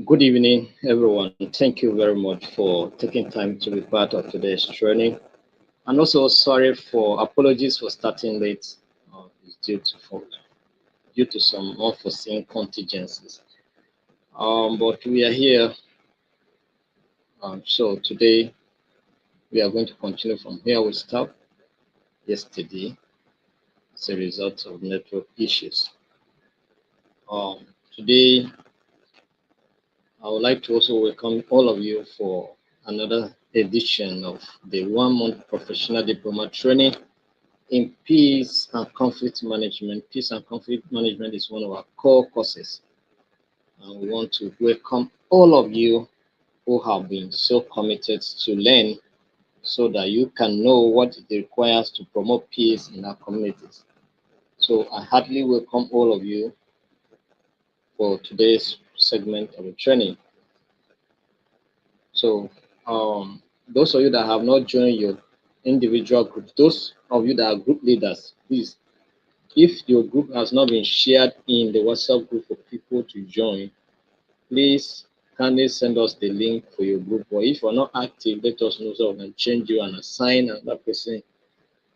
Good evening, everyone. Thank you very much for taking time to be part of today's training. And also, sorry for apologies for starting late. It's due to some unforeseen contingencies. But we are here. So today we are going to continue from where we stopped yesterday as a result of network issues. Today I would like to also welcome all of you for another edition of the 1 month professional diploma training in peace and conflict management. Peace and conflict management is one of our core courses, and we want to welcome all of you who have been so committed to learn so that you can know what it requires to promote peace in our communities. So I heartily welcome all of you for today's segment of the training. So, those of you that have not joined your individual group, those of you that are group leaders, please, if your group has not been shared in the WhatsApp group for people to join, please kindly send us the link for your group. Or if you're not active, let us know so we can change you and assign another person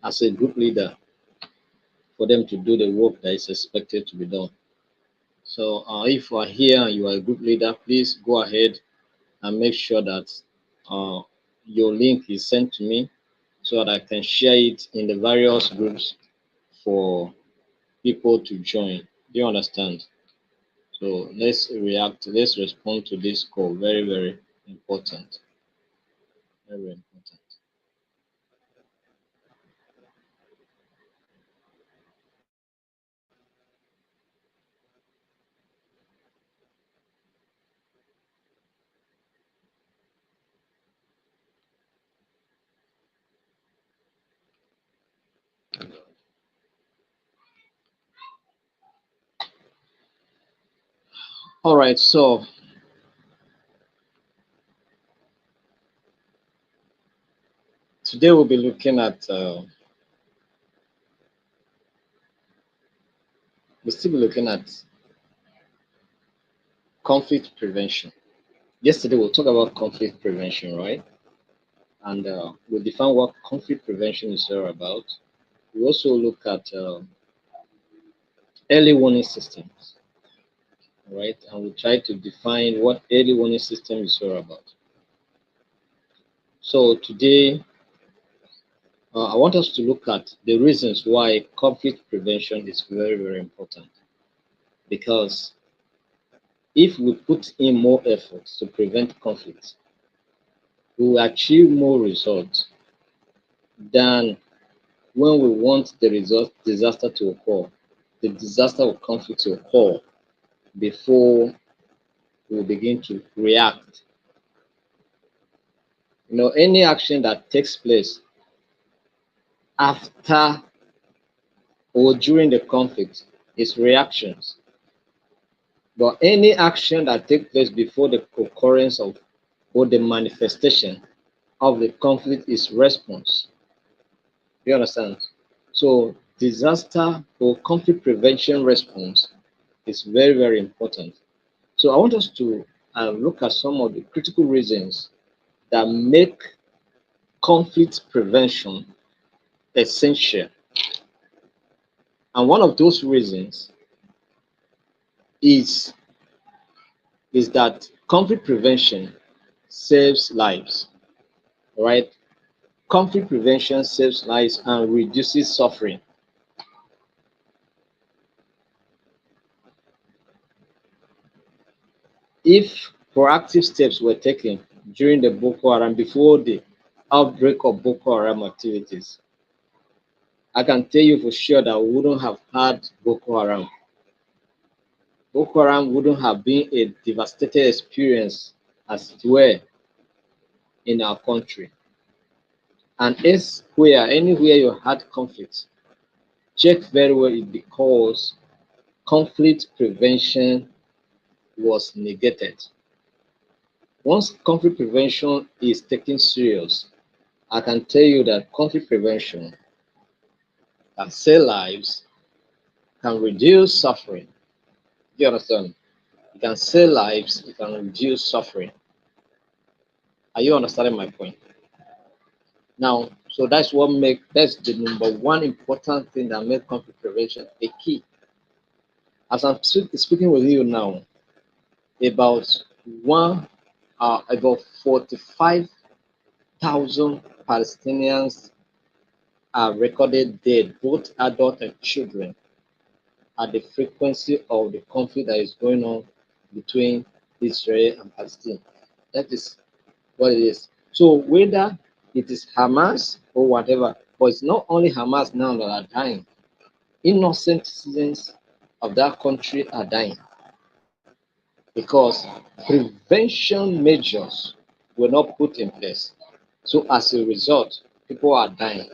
as a group leader for them to do the work that is expected to be done. So, if you are here and you are a group leader, please go ahead and make sure that uh, your link is sent to me so that I can share it in the various groups for people to join. Do you understand? So let's respond to this call. Very, very important. Very, very important. All right, so today we'll still be looking at conflict prevention. Yesterday we'll talk about conflict prevention, right? And we'll define what conflict prevention is all about. We also look at early warning systems, right? And we try to define what early warning system is all about. So today, I want us to look at the reasons why conflict prevention is very, very important. Because if we put in more efforts to prevent conflicts, we will achieve more results than when we want the disaster to occur, the disaster or conflict to occur before we begin to react. Any action that takes place after or during the conflict is reactions. But any action that takes place before the occurrence of or the manifestation of the conflict is response. You understand? So disaster or conflict prevention response is very, very important. So I want us to look at some of the critical reasons that make conflict prevention essential. And one of those reasons is that conflict prevention saves lives, right? Conflict prevention saves lives and reduces suffering. If proactive steps were taken during the Boko Haram, before the outbreak of Boko Haram activities, I can tell you for sure that we wouldn't have had Boko Haram. Boko Haram wouldn't have been a devastating experience as it were in our country. And anywhere you had conflict, check very well it because conflict prevention was negated. Once conflict prevention is taken serious, I can tell you that conflict prevention can save lives, can reduce suffering. Do you understand? You can save lives, you can reduce suffering. Are you understanding my point? Now, so that's the number one important thing that makes conflict prevention a key. As I'm speaking with you now, about one about 45,000 Palestinians are recorded dead, both adult and children, at the frequency of the conflict that is going on between Israel and Palestine. That is what it is. So whether it is Hamas or whatever, but it's not only Hamas now that are dying. Innocent citizens of that country are dying because prevention measures were not put in place. So as a result, people are dying.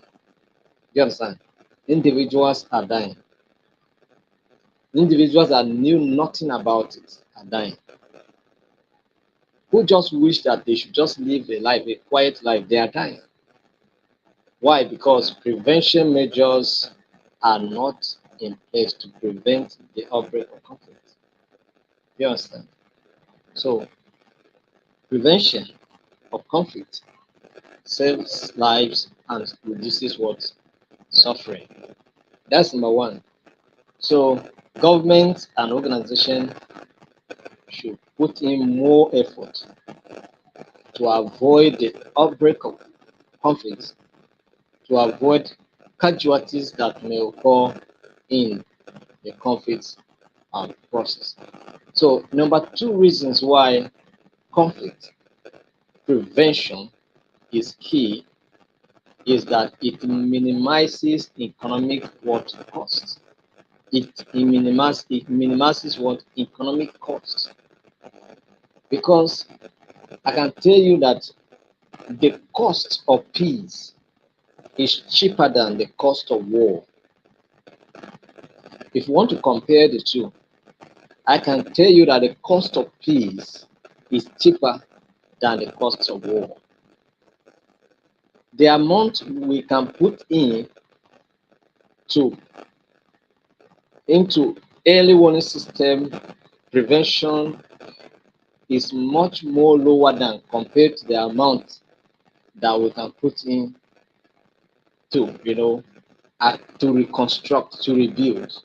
You understand? Individuals are dying. Individuals that knew nothing about it are dying. Who just wish that they should just live a life, a quiet life, they are dying. Why? Because prevention measures are not in place to prevent the outbreak of conflict. You understand? So prevention of conflict saves lives and reduces what? Suffering. That's number one. So government and organization should put in more effort to avoid the outbreak of conflicts, to avoid casualties that may occur in the conflict process. So number two reasons why conflict prevention is key is that it minimizes economic what costs. It minimizes what economic costs, because I can tell you that the cost of peace is cheaper than the cost of war. If you want to compare the two, I can tell you that the cost of peace is cheaper than the cost of war. The amount we can put to into early warning system prevention is much more lower than compared to the amount that we can put in to to reconstruct, to rebuild.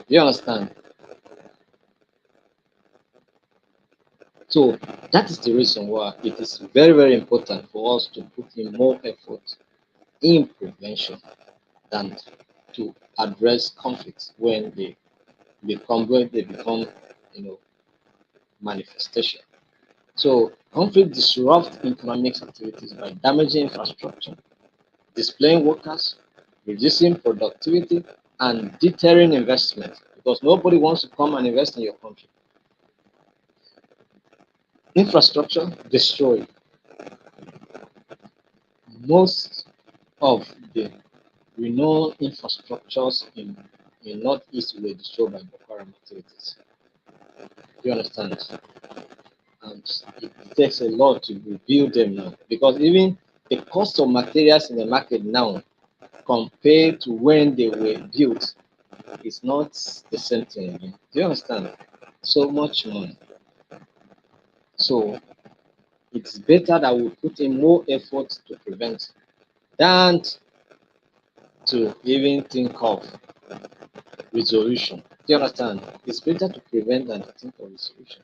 You understand? So that is the reason why it is very, very important for us to put in more effort in prevention than to address conflicts when they become manifestation. So conflict disrupts economic activities by damaging infrastructure, displacing workers, reducing productivity, and deterring investment, because nobody wants to come and invest in your country. Infrastructure destroyed. Most of the renowned infrastructures in Northeast were destroyed by Boko Haram activities. You understand? And it takes a lot to rebuild them now, because even the cost of materials in the market now compared to when they were built is not the same thing again. Do you understand? So much money. So it's better that we put in more effort to prevent than to even think of resolution. Do you understand? It's better to prevent than to think of resolution.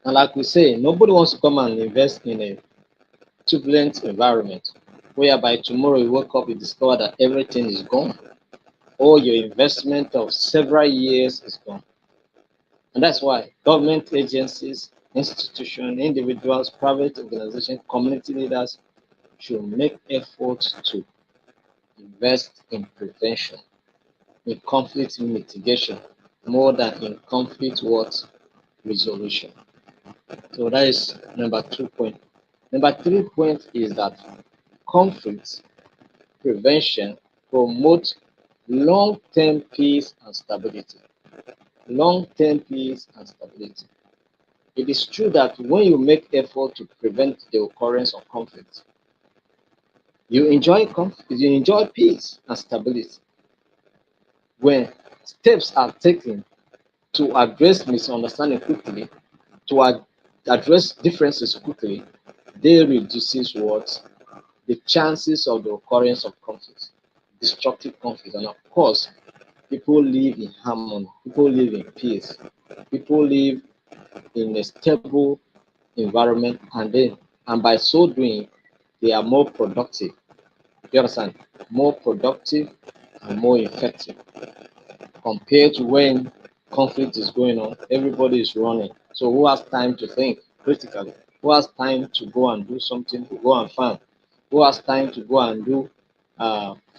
And like we say, nobody wants to come and invest in a turbulent environment whereby tomorrow you wake up, you discover that everything is gone, or your investment of several years is gone. And that's why government agencies, institutions, individuals, private organizations, community leaders should make efforts to invest in prevention, in conflict mitigation, more than in conflict what resolution. So that is number 2 point. Number 3 point is that conflict prevention promotes long-term peace and stability. Long-term peace and stability. It is true that when you make effort to prevent the occurrence of conflict, you enjoy peace and stability. when steps are taken to address misunderstanding quickly, to address differences quickly, they reduces what the chances of the occurrence of conflict, destructive conflict, and of course, people live in harmony, people live in peace, people live in a stable environment, and by so doing, they are more productive. You understand? More productive and more effective compared to when conflict is going on, everybody is running. So who has time to think critically? Who has time to go and do something, to go and farm? Who has time to go and do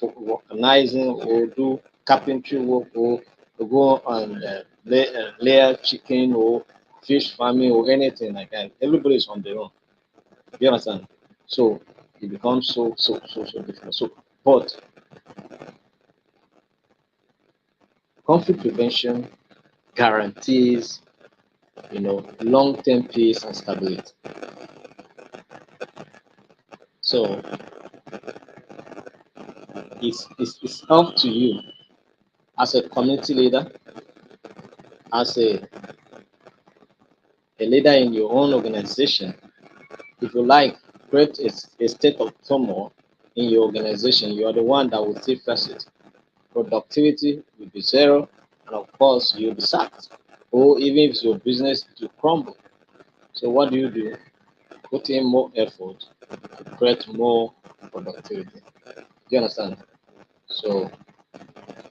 organizing or do carpentry work or to go and layer chicken or fish farming or anything like that? Everybody is on their own. You understand? So it becomes so difficult. So, but conflict prevention guarantees long-term peace and stability. So it's up to you as a community leader, as a leader in your own organization. If you like, create a state of turmoil in your organization. You are the one that will see first it. Productivity will be zero, and of course, you'll be sacked. Or even if your business will crumble. So what do? Put in more effort to create more productivity. Do you understand? So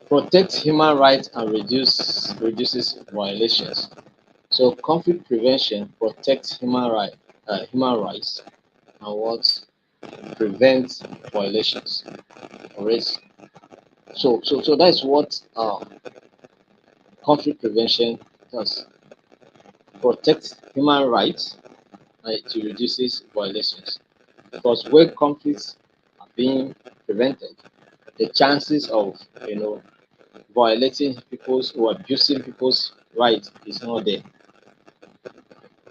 protect human rights and reduces violations. So conflict prevention protects human rights and what prevents violations. Alright. So that's what conflict prevention does. Protects human rights and it reduces violations. Because when conflicts are being prevented, the chances of violating people's or abusing people's rights is not there.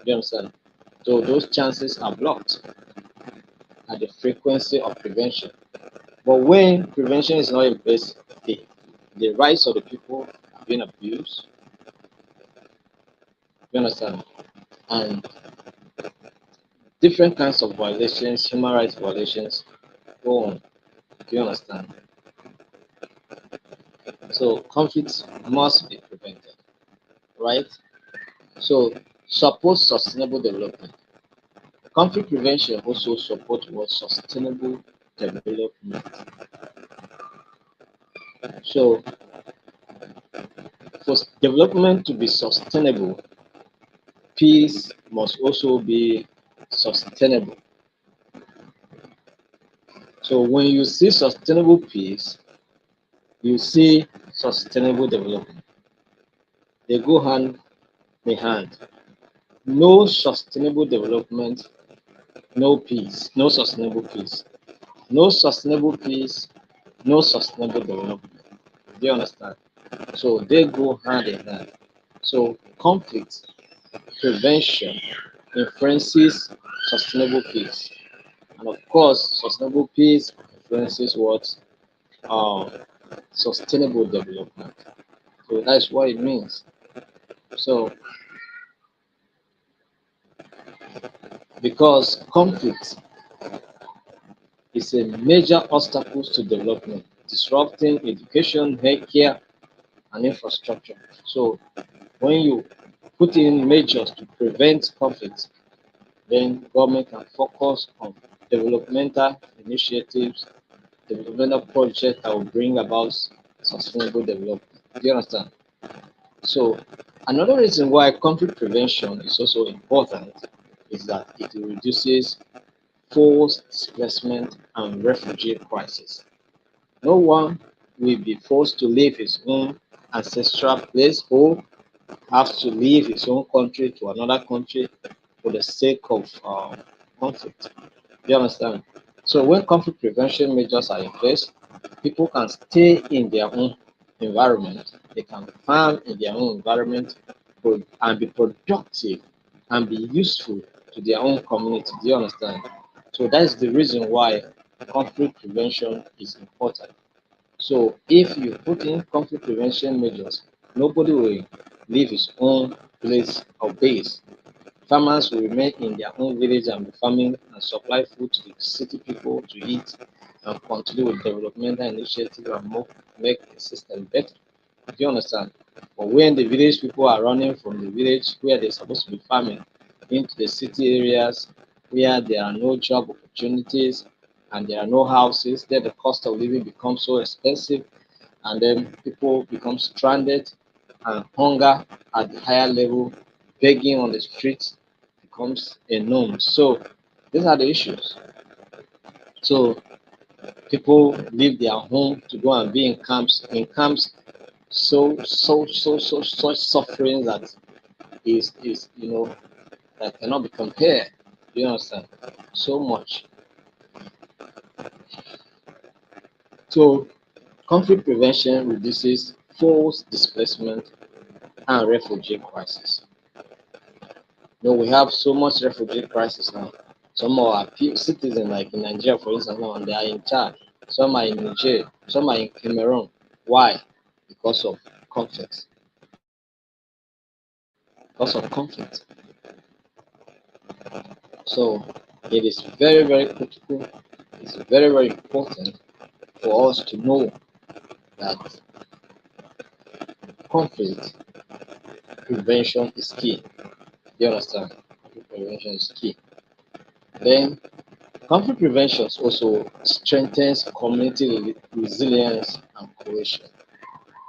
You understand? So those chances are blocked at the frequency of prevention. But when prevention is not in place, the rights of the people are being abused. You understand? And different kinds of violations, human rights violations, go on. Do you understand? So conflicts must be prevented, right? So support sustainable development. Conflict prevention also supports what sustainable development. So for development to be sustainable, peace must also be sustainable. So when you see sustainable peace, you see sustainable development. They go hand in hand. No sustainable development, no peace, no sustainable peace. No sustainable peace, no sustainable development. Do you understand? So they go hand in hand. So conflict prevention influences sustainable peace. And of course, sustainable peace influences what? Uh, Sustainable development. So that's what it means. So because conflict is a major obstacle to development, disrupting education, healthcare, and infrastructure. So when you put in measures to prevent conflict, then government can focus on developmental initiatives, developmental projects that will bring about sustainable development. Do you understand? So another reason why conflict prevention is also important is that it reduces forced displacement and refugee crisis. No one will be forced to leave his own ancestral place or have to leave his own country to another country for the sake of conflict. You understand? So when conflict prevention measures are in place, people can stay in their own environment. They can farm in their own environment and be productive and be useful to their own community. Do you understand? So that's the reason why conflict prevention is important. So if you put in conflict prevention measures, nobody will leave his own place or base. Farmers will remain in their own village and be farming and supply food to the city people to eat and continue with developmental initiatives and make the system better. Do you understand? But when the village people are running from the village where they're supposed to be farming into the city areas where there are no job opportunities and there are no houses, then the cost of living becomes so expensive and then people become stranded and hunger at the higher level, begging on the streets becomes a norm. So these are the issues. So people leave their home to go and be in camps such suffering that is that cannot be compared. You understand? So much. So conflict prevention reduces forced displacement and refugee crisis. We have so much refugee crisis now. Some of our citizens, like in Nigeria, for instance, now they are in Chad. Some are in Niger. Some are in Cameroon. Why? Because of conflict. Because of conflict. So it is very, very critical. It's very, very important for us to know that conflict prevention is key. You understand? Conflict prevention is key. Then conflict prevention also strengthens community resilience and cohesion.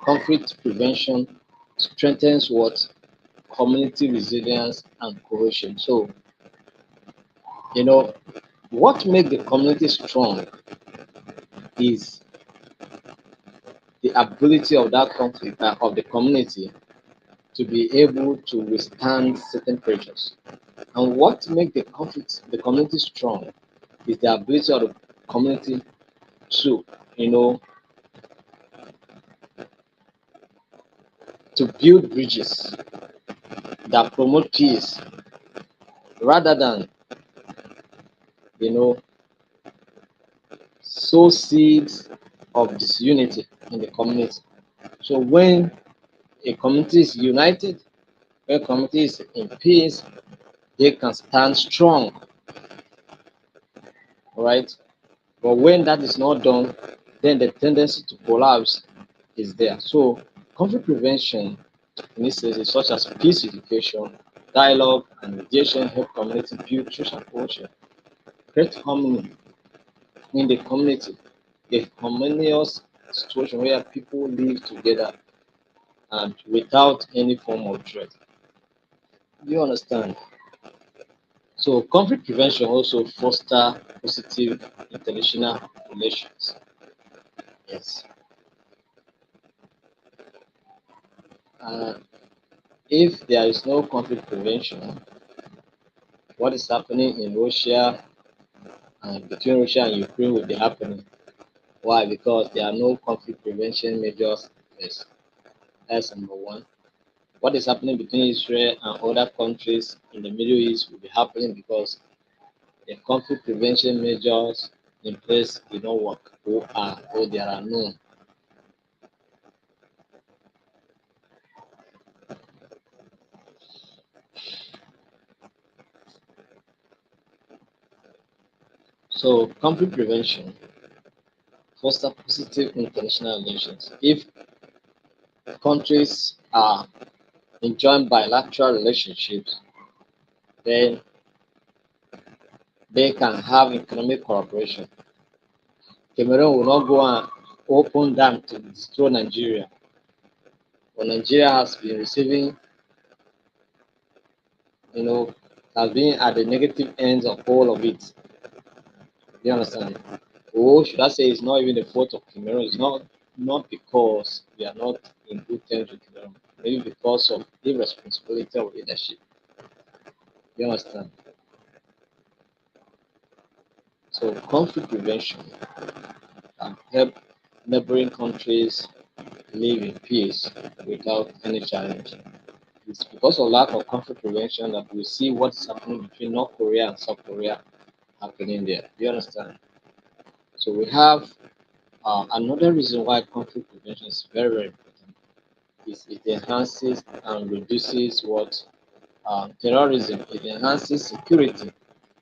Conflict prevention strengthens what? Community resilience and cohesion. So, you know, what makes the community strong is the ability of that conflict of the community to be able to withstand certain pressures. And what makes the community strong is the ability of the community to, you know, to build bridges that promote peace rather than, you know, sow seeds of disunity in the community. So when a community is united, when a community is in peace, they can stand strong, right? But when that is not done, then the tendency to collapse is there. So conflict prevention initiatives such as peace education, dialogue, and mediation help community build social culture, create harmony in the community, a harmonious situation where people live together and without any form of threat. Do you understand? So conflict prevention also foster positive international relations. Yes. Uh, if there is no conflict prevention, what is happening in Russia and between Russia and Ukraine will be happening. Why? Because there are no conflict prevention measures. Yes, that's number one. What is happening between Israel and other countries in the Middle East will be happening because the conflict prevention measures in place did not work or there are none. So conflict prevention foster positive international relations. If countries are enjoying bilateral relationships, then they can have economic cooperation. Cameroon will not go and open dam to destroy Nigeria, but Nigeria has been receiving, you know, has been at the negative ends of all of it. You understand? Or should I say it's not even the fault of Cameroon? It's not because we are not in good terms with Cameroon, maybe because of irresponsibility of leadership. You understand? So conflict prevention can help neighboring countries live in peace without any challenge. It's because of lack of conflict prevention that we see what's happening between North Korea and South Korea happening there. Do you understand? So we have Another reason why conflict prevention is very, very important is it enhances and reduces what terrorism. It enhances security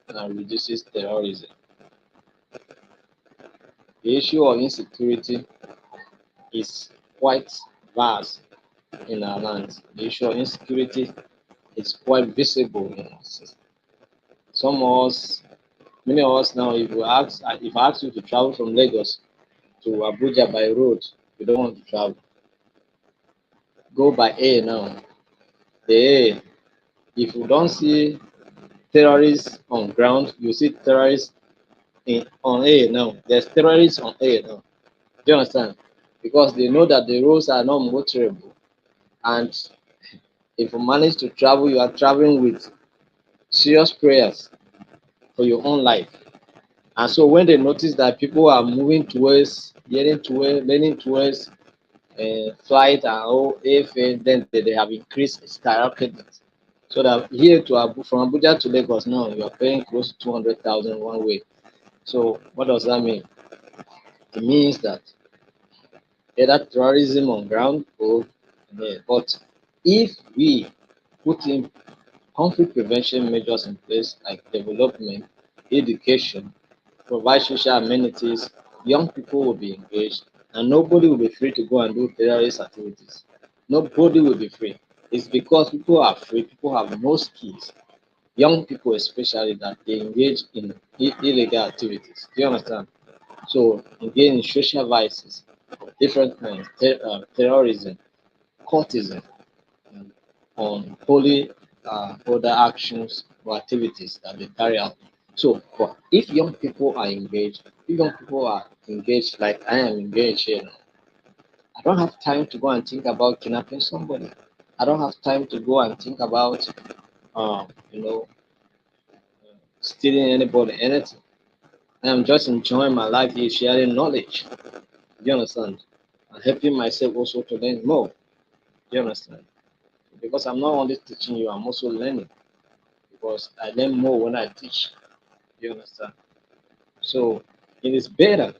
and reduces terrorism. The issue of insecurity is quite vast in our land. The issue of insecurity is quite visible in our system. Some of us, many of us now, if I ask you to travel from Lagos to Abuja by road, you don't want to travel. Go by air now. The air, if you don't see terrorists on ground, you see terrorists on air now. There's terrorists on air now. Do you understand? Because they know that the roads are not motorable. And if you manage to travel, you are traveling with serious prayers for your own life. And so when they notice that people are moving towards, leaning towards flight and all airfare, then they have increased skyrocketed. So that here to from Abuja to Lagos now, you are paying close to 200,000 one way. So what does that mean? It means that either terrorism on ground or but if we put in conflict prevention measures in place like development, education, provide social amenities, young people will be engaged and nobody will be free to go and do terrorist activities. Nobody will be free. It's because people are free, people have no skills, young people especially, that they engage in illegal activities. Do you understand? So engage in social vices of different kinds, terrorism, cultism, and unholy other actions or activities that they carry out. So, but if young people are engaged, if young people are engaged like I am engaged here now, I don't have time to go and think about kidnapping somebody. I don't have time to go and think about, uh, you know, stealing anybody, anything. I am just enjoying my life here, sharing knowledge. You understand? And helping myself also to learn more. You understand? Because I'm not only teaching you, I'm also learning. Because I learn more when I teach. You understand? So it is better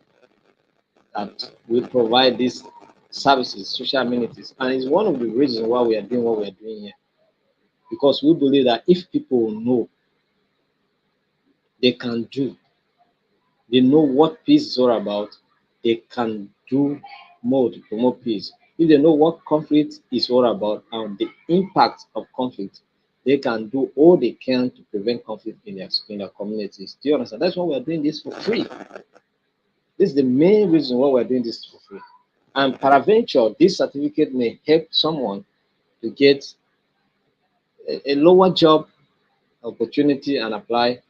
that we provide these services, social amenities, and it's one of the reasons why we are doing what we are doing here. Because we believe that if people know, they can do, they know what peace is all about, they can do more to promote peace. If they know what conflict is all about and the impact of conflict, they can do all they can to prevent conflict in their communities. Do you understand? That's why we're doing this for free. This is the main reason why we're doing this for free. And peradventure, this certificate may help someone to get a lower job opportunity and apply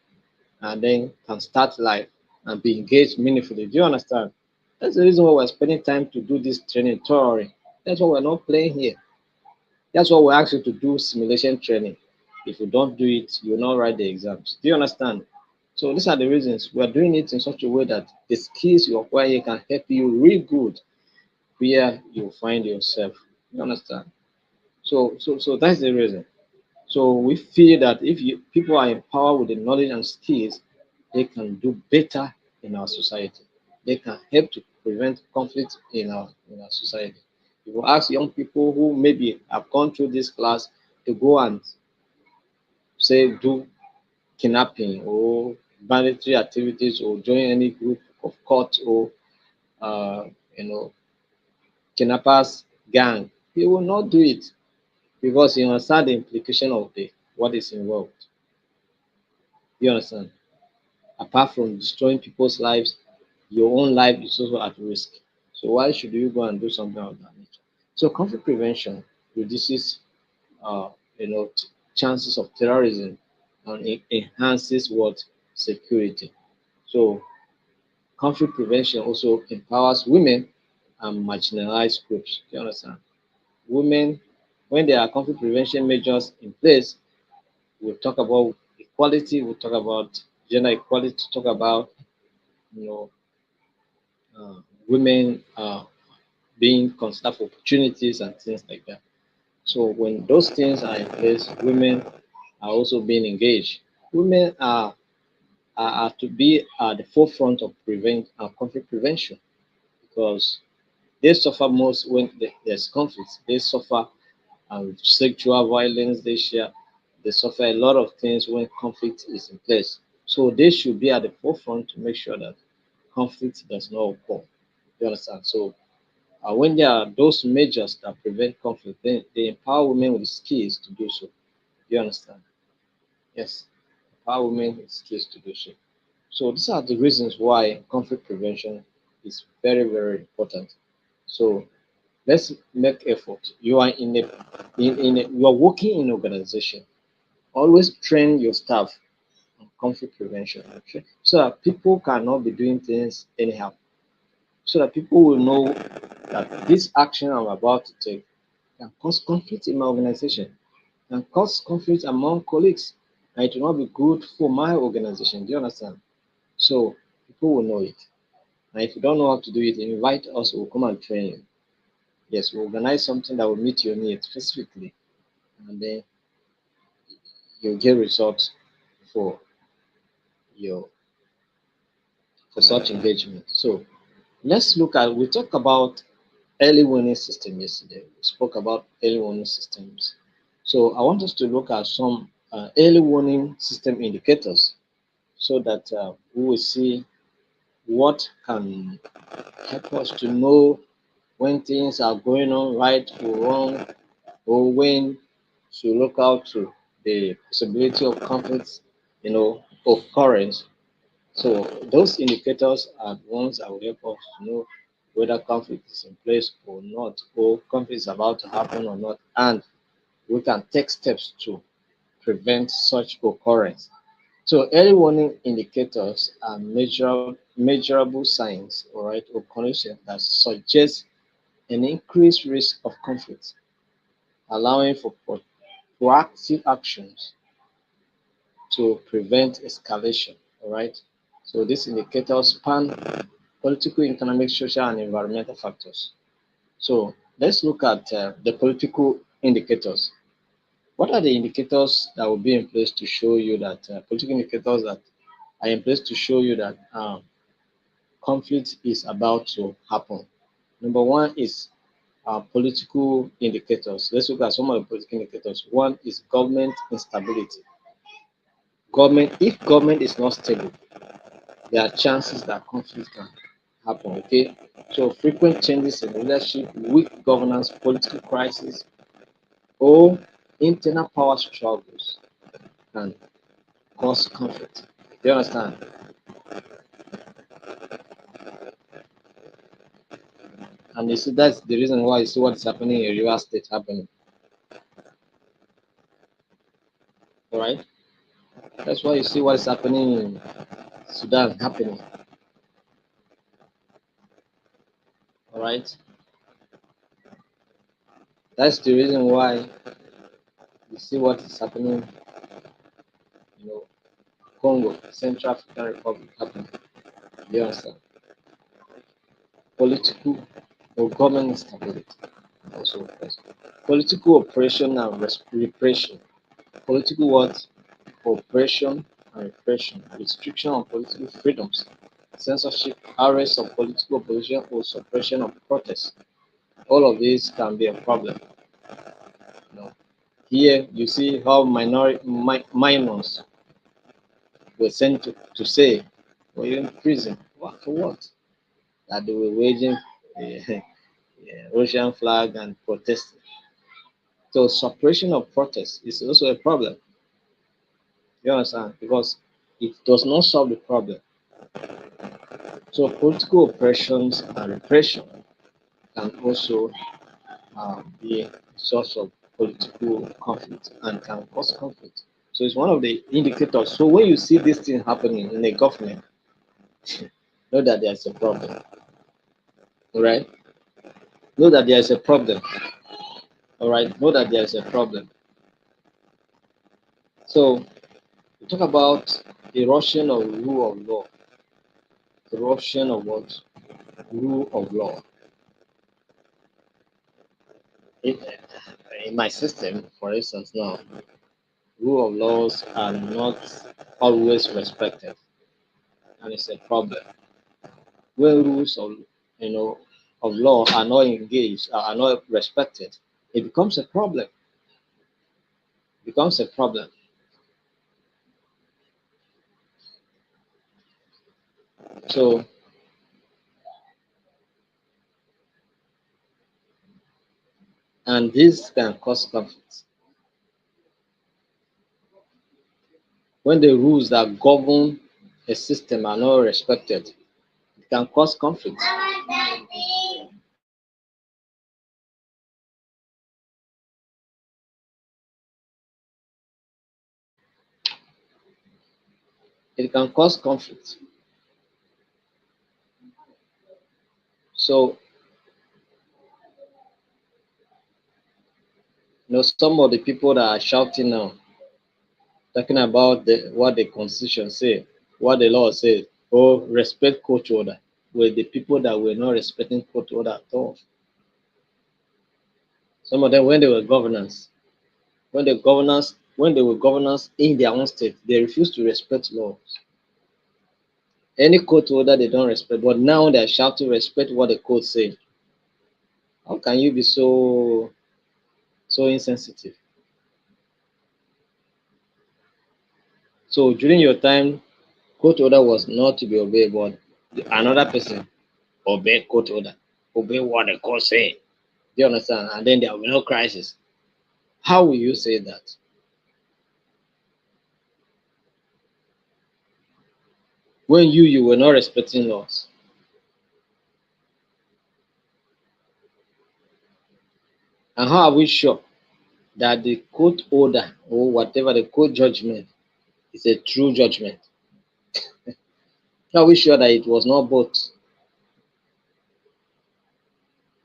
and then can start life and be engaged meaningfully. Do you understand? That's the reason why we're spending time to do this training thoroughly. That's why we're not playing here. That's why we ask you to do simulation training. If you don't do it, you will not write the exams. Do you understand? So these are the reasons we are doing it in such a way that the skills you acquire here can help you real good where you find yourself. You understand? So that's the reason. So we feel that if people are empowered with the knowledge and skills, they can do better in our society. They can help to prevent conflict in our society. If you ask young people who maybe have gone through this class to go and say do kidnapping or banditry activities or join any group of cult or uh, you know kidnappers gang, they will not do it because you understand the implication of the what is involved. You understand? Apart from destroying people's lives, your own life is also at risk. So why should you go and do something of that nature? So conflict prevention reduces, uh, chances of terrorism and it enhances what security. So conflict prevention also empowers women and marginalized groups. Do you understand? Women, when there are conflict prevention measures in place, we'll talk about equality, we'll talk about gender equality, talk about you know uh, women being considered for opportunities and things like that. So when those things are in place, women are also being engaged. Women are to be at the forefront of conflict prevention because they suffer most when there's conflict. They suffer sexual violence. They suffer a lot of things when conflict is in place. So they should be at the forefront to make sure that conflict does not occur. You understand? So when there are those measures that prevent conflict, then they empower women with skills to do so. You understand? Yes, empower women with skills to do so. So these are the reasons why conflict prevention is very, very important. So let's make effort. You are you are working in organization. Always train your staff on conflict prevention, okay? So that people cannot be doing things anyhow. So that people will know that this action I'm about to take can cause conflict in my organization, can cause conflict among colleagues, and it will not be good for my organization. Do you understand? So people will know it. And if you don't know how to do it, invite us, we'll come and train you. Yes, we'll organize something that will meet your needs specifically, and then you'll get results for your for such engagement. So let's look at we talked about early warning system yesterday. We spoke about early warning systems. So I want us to look at some early warning system indicators so that we will see what can help us to know when things are going on right or wrong, or when to look out to the possibility of conflicts, occurrence. So those indicators are the ones that will help us to know whether conflict is in place or not, or conflict is about to happen or not, and we can take steps to prevent such occurrence. So early warning indicators are measurable signs, all right, or conditions that suggest an increased risk of conflict, allowing for proactive actions to prevent escalation. All right. So these indicators span political, economic, social, and environmental factors. So let's look at the political indicators. What are the indicators that will be in place to show you that political indicators that are in place to show you that conflict is about to happen? Number one is political indicators. Let's look at some of the political indicators. One is government instability. If government is not stable, there are chances that conflict can happen. Okay, so frequent changes in leadership, weak governance, political crisis, or internal power struggles can cause conflict. Do you understand? And you see, that's the reason why you see what's happening in River State happening. All right, that's why you see what is happening in Sudan happening. All right, that's the reason why you see what is happening. You know, Congo, Central African Republic happening. Do you understand? Political or government instability also occurs. Political oppression and repression. Political what? Oppression and repression. Restriction on political freedoms. Censorship, arrest of political opposition, or suppression of protests. All of these can be a problem. You know, here you see how minors were sent to say, were you in prison? What for what? That they were waging Russian flag and protesting. So suppression of protest is also a problem. You understand? Because it does not solve the problem. So political oppressions and repression can also be a source of political conflict and can cause conflict. So it's one of the indicators. So when you see this thing happening in a government, know that there's a problem. All right? Know that there's a problem. All right? Know that there's a problem. So we talk about erosion of rule of law. Corruption of what? Rule of law. In, in my system, for instance, now, rule of laws are not always respected, and it's a problem. When rules of, of law are not engaged, are not respected, it becomes a problem. It becomes a problem. So, and this can cause conflict. When the rules that govern a system are not respected, it can cause conflict. It can cause conflict. So, some of the people that are shouting now, talking about what the constitution say, what the law says, oh, respect court order, were the people that were not respecting court order at all. Some of them, when they were governors, when they were governors in their own state, they refused to respect laws. Any court order they don't respect, but now they're shouting respect what the court say. How can you be so insensitive? So during your time, court order was not to be obeyed, but another person obey court order, obey what the court say. Do you understand? And then there will be no crisis. How will you say that? When you were not respecting laws. And how are we sure that the court order or whatever the court judgment is a true judgment? How are we sure that it was not both?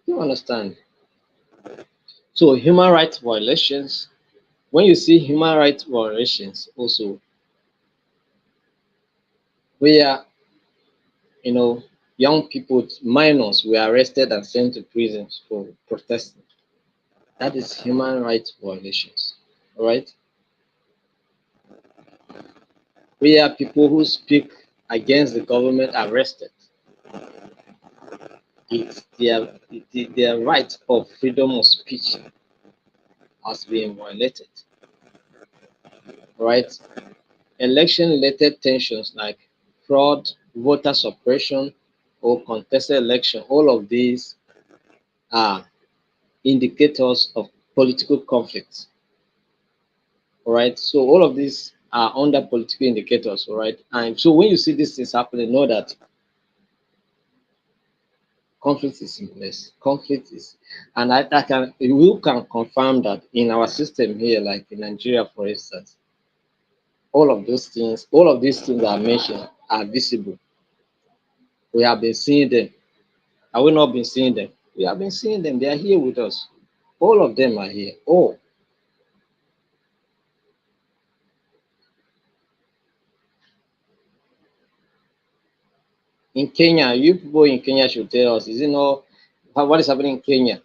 You understand? So human rights violations, when you see human rights violations also, where young people, minors were arrested and sent to prisons for protesting. That is human rights violations. All right? Where people who speak against the government arrested. Their right of freedom of speech has been violated. All right? Election-related tensions like fraud, voter suppression, or contested election, all of these are indicators of political conflicts. All right. So all of these are under political indicators. All right. And so when you see these things happening, know that conflict is in place. Conflict is, and we can confirm that in our system here, like in Nigeria, for instance, all of these things that I mentioned are visible. We have been seeing them. Have we not been seeing them? We have been seeing them. They are here with us. All of them are here. Oh, in Kenya, you people in Kenya should tell us, is it not what is happening in Kenya?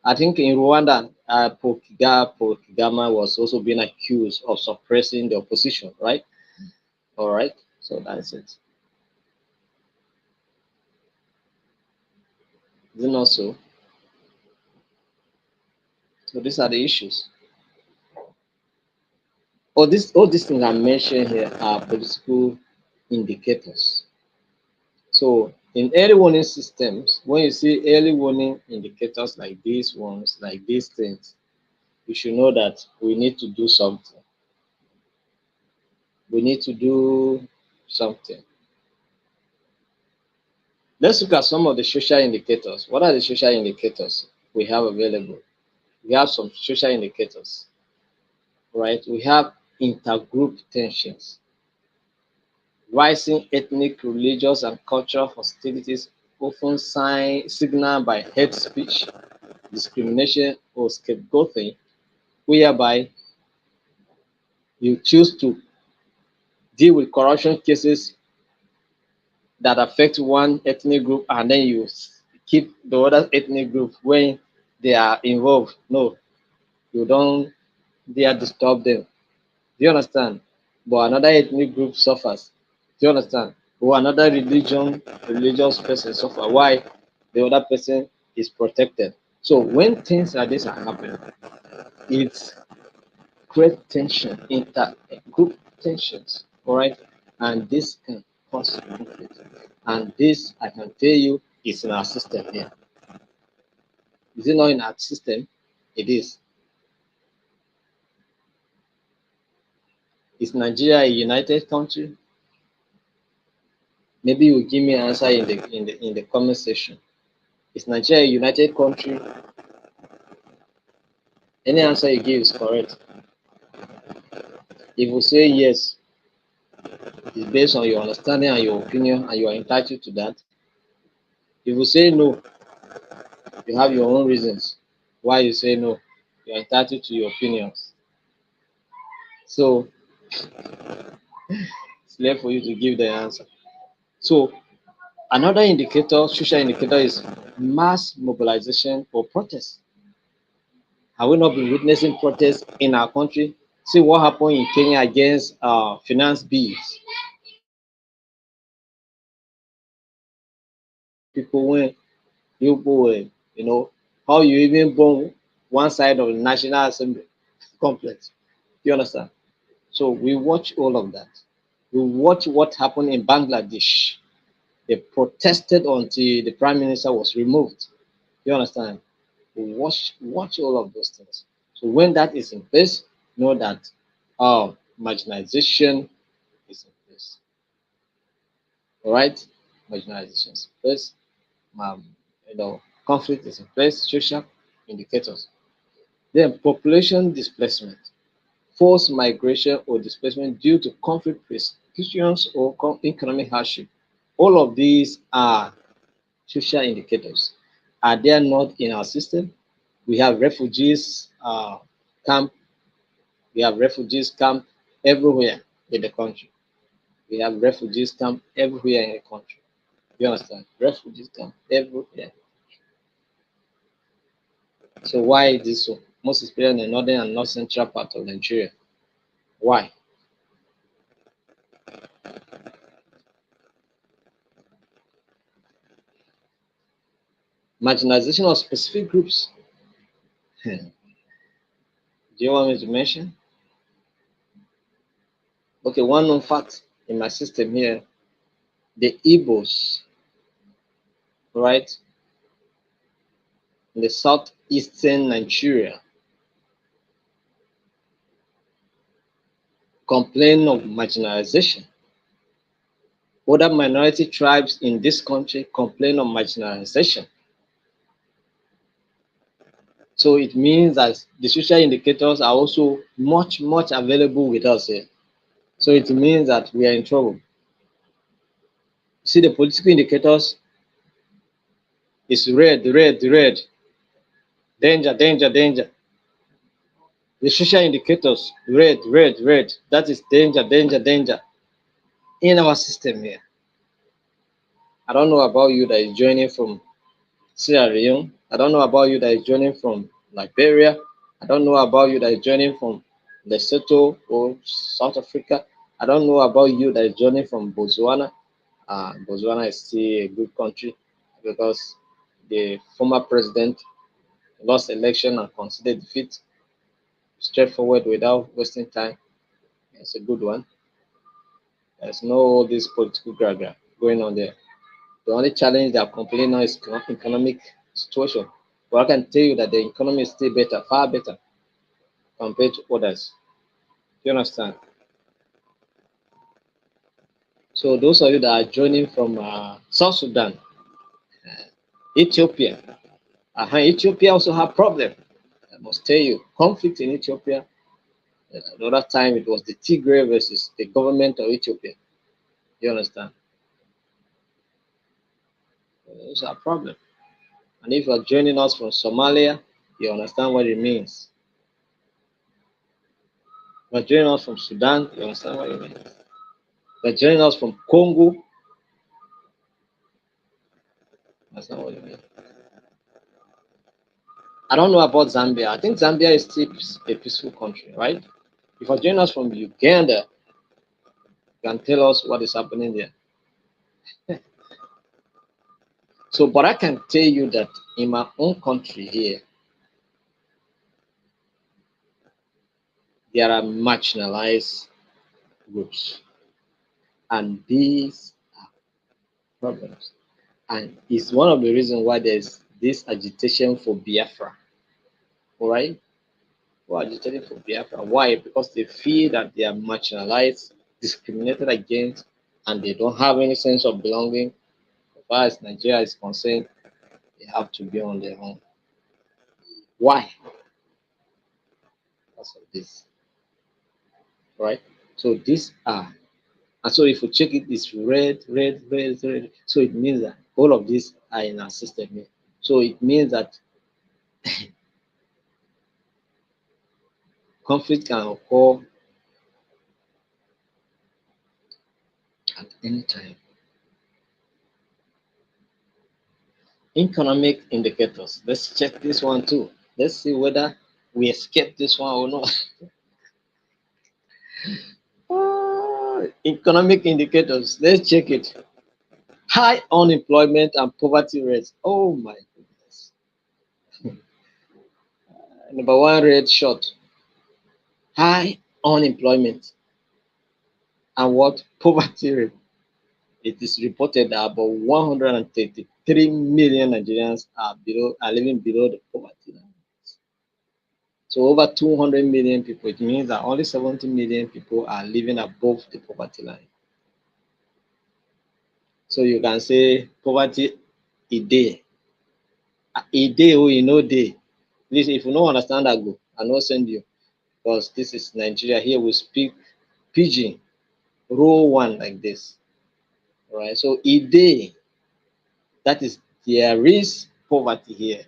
I think in Rwanda, Paul Kagame was also being accused of suppressing the opposition, right? All right. So that's it. Is it not so? So these are the issues. All these things I mentioned here are political indicators. So in early warning systems, when you see early warning indicators like these ones, like these things, you should know that we need to do something. We need to do something. Let's look at some of the social indicators. What are the social indicators we have available? We have some social indicators, right? We have intergroup tensions, rising ethnic, religious, and cultural hostilities, often signaled by hate speech, discrimination, or scapegoating, whereby you choose to deal with corruption cases that affect one ethnic group and then you keep the other ethnic group when they are involved. No, you don't dare disturb them. Do you understand? But another ethnic group suffers. Do you understand? Or another religious person suffer. Why? the other person is protected. So when things like this are happening, it creates tension, inter group tensions, all right, and this can cause conflict. And this, I can tell you, is in our system here. Is it not in our system? It is. Is Nigeria a united country? Maybe you give me an answer in the comment section. Is Nigeria a united country? Any answer you give is correct. If you say yes, it's based on your understanding and your opinion, and you are entitled to that. If you say no, you have your own reasons why you say no. You are entitled to your opinions. So it's left for you to give the answer. So another indicator, social indicator, is mass mobilization for protest. Have we not been witnessing protests in our country? See what happened in Kenya against finance bills. People when people were, how you even bomb one side of the National Assembly complex. You understand? So we watch all of that. We watch what happened in Bangladesh. They protested until the prime minister was removed. You understand? We watch all of those things. So when that is in place, know that marginalization is in place. All right, marginalization is in place. Um, conflict is in place. Social indicators. Then population displacement, forced migration or displacement due to conflict, persecutions, or economic hardship. All of these are social indicators. Are they not in our system? We have refugees camp. We have refugees camp everywhere in the country. We have refugees camp everywhere in the country. You understand? Refugees camp everywhere. So why is this so? Most especially in the northern and north central part of Nigeria. Why? Marginalization of specific groups. Do you want me to mention? Okay, one known fact in my system here, the Igbos, right, in the southeastern Nigeria, complain of marginalization. Other minority tribes in this country complain of marginalization. So it means that the social indicators are also much available with us here. So it means that we are in trouble. See, the political indicators is red, red, danger, danger, danger. The social indicators, red, red. That is danger, danger, danger in our system here. I don't know about you that is joining from Sierra Leone. I don't know about you that is joining from Liberia. I don't know about you that is joining from Lesotho or South Africa. I don't know about you that is joining from Botswana. Botswana is still a good country because the former president lost election and considered defeat. Straightforward without wasting time. It's a good one. There's no all this political gragra going on there. The only challenge they are complaining now is economic situation. But I can tell you that the economy is still better, far better compared to others. Do you understand? So those of you that are joining from South Sudan, Ethiopia, Ethiopia also have problem. I must tell you, conflict in Ethiopia. Another time it was the Tigray versus the government of Ethiopia. You understand? It's a problem. And if you are joining us from Somalia, you understand what it means. If you are joining us from Sudan, you understand what it means. If you are joining us from Congo, you understand what it means. I don't know about Zambia. I think Zambia is still a peaceful country, right? If you are joining us from Uganda, you can tell us what is happening there. So, but I can tell you that in my own country here, there are marginalized groups, and these are problems. And it's one of the reasons why there's this agitation for Biafra. All right? Who are agitating for Biafra? Why? Because they feel that they are marginalized, discriminated against, and they don't have any sense of belonging. As far as Nigeria is concerned, they have to be on their own. Why? Because of this. Right? So these are, and so if you check it, it's red, red, red, red. So it means that all of these are in our system here. So it means that conflict can occur at any time. Economic indicators. Let's check this one too. Let's see whether we escape this one or not. Economic indicators. Let's check it. High unemployment and poverty rates. Oh my goodness. Number one rate short. High unemployment and what? Poverty rate. It is reported that about 133 million Nigerians are living below the poverty line. So over 200 million people, it means that only 70 million people are living above the poverty line. So you can say poverty a day. A day, oh, you know, day. Please, if you don't understand that, go. I will send you. Because this is Nigeria. Here we speak pidgin, row one like this. All right. So a day, that is, there is poverty here.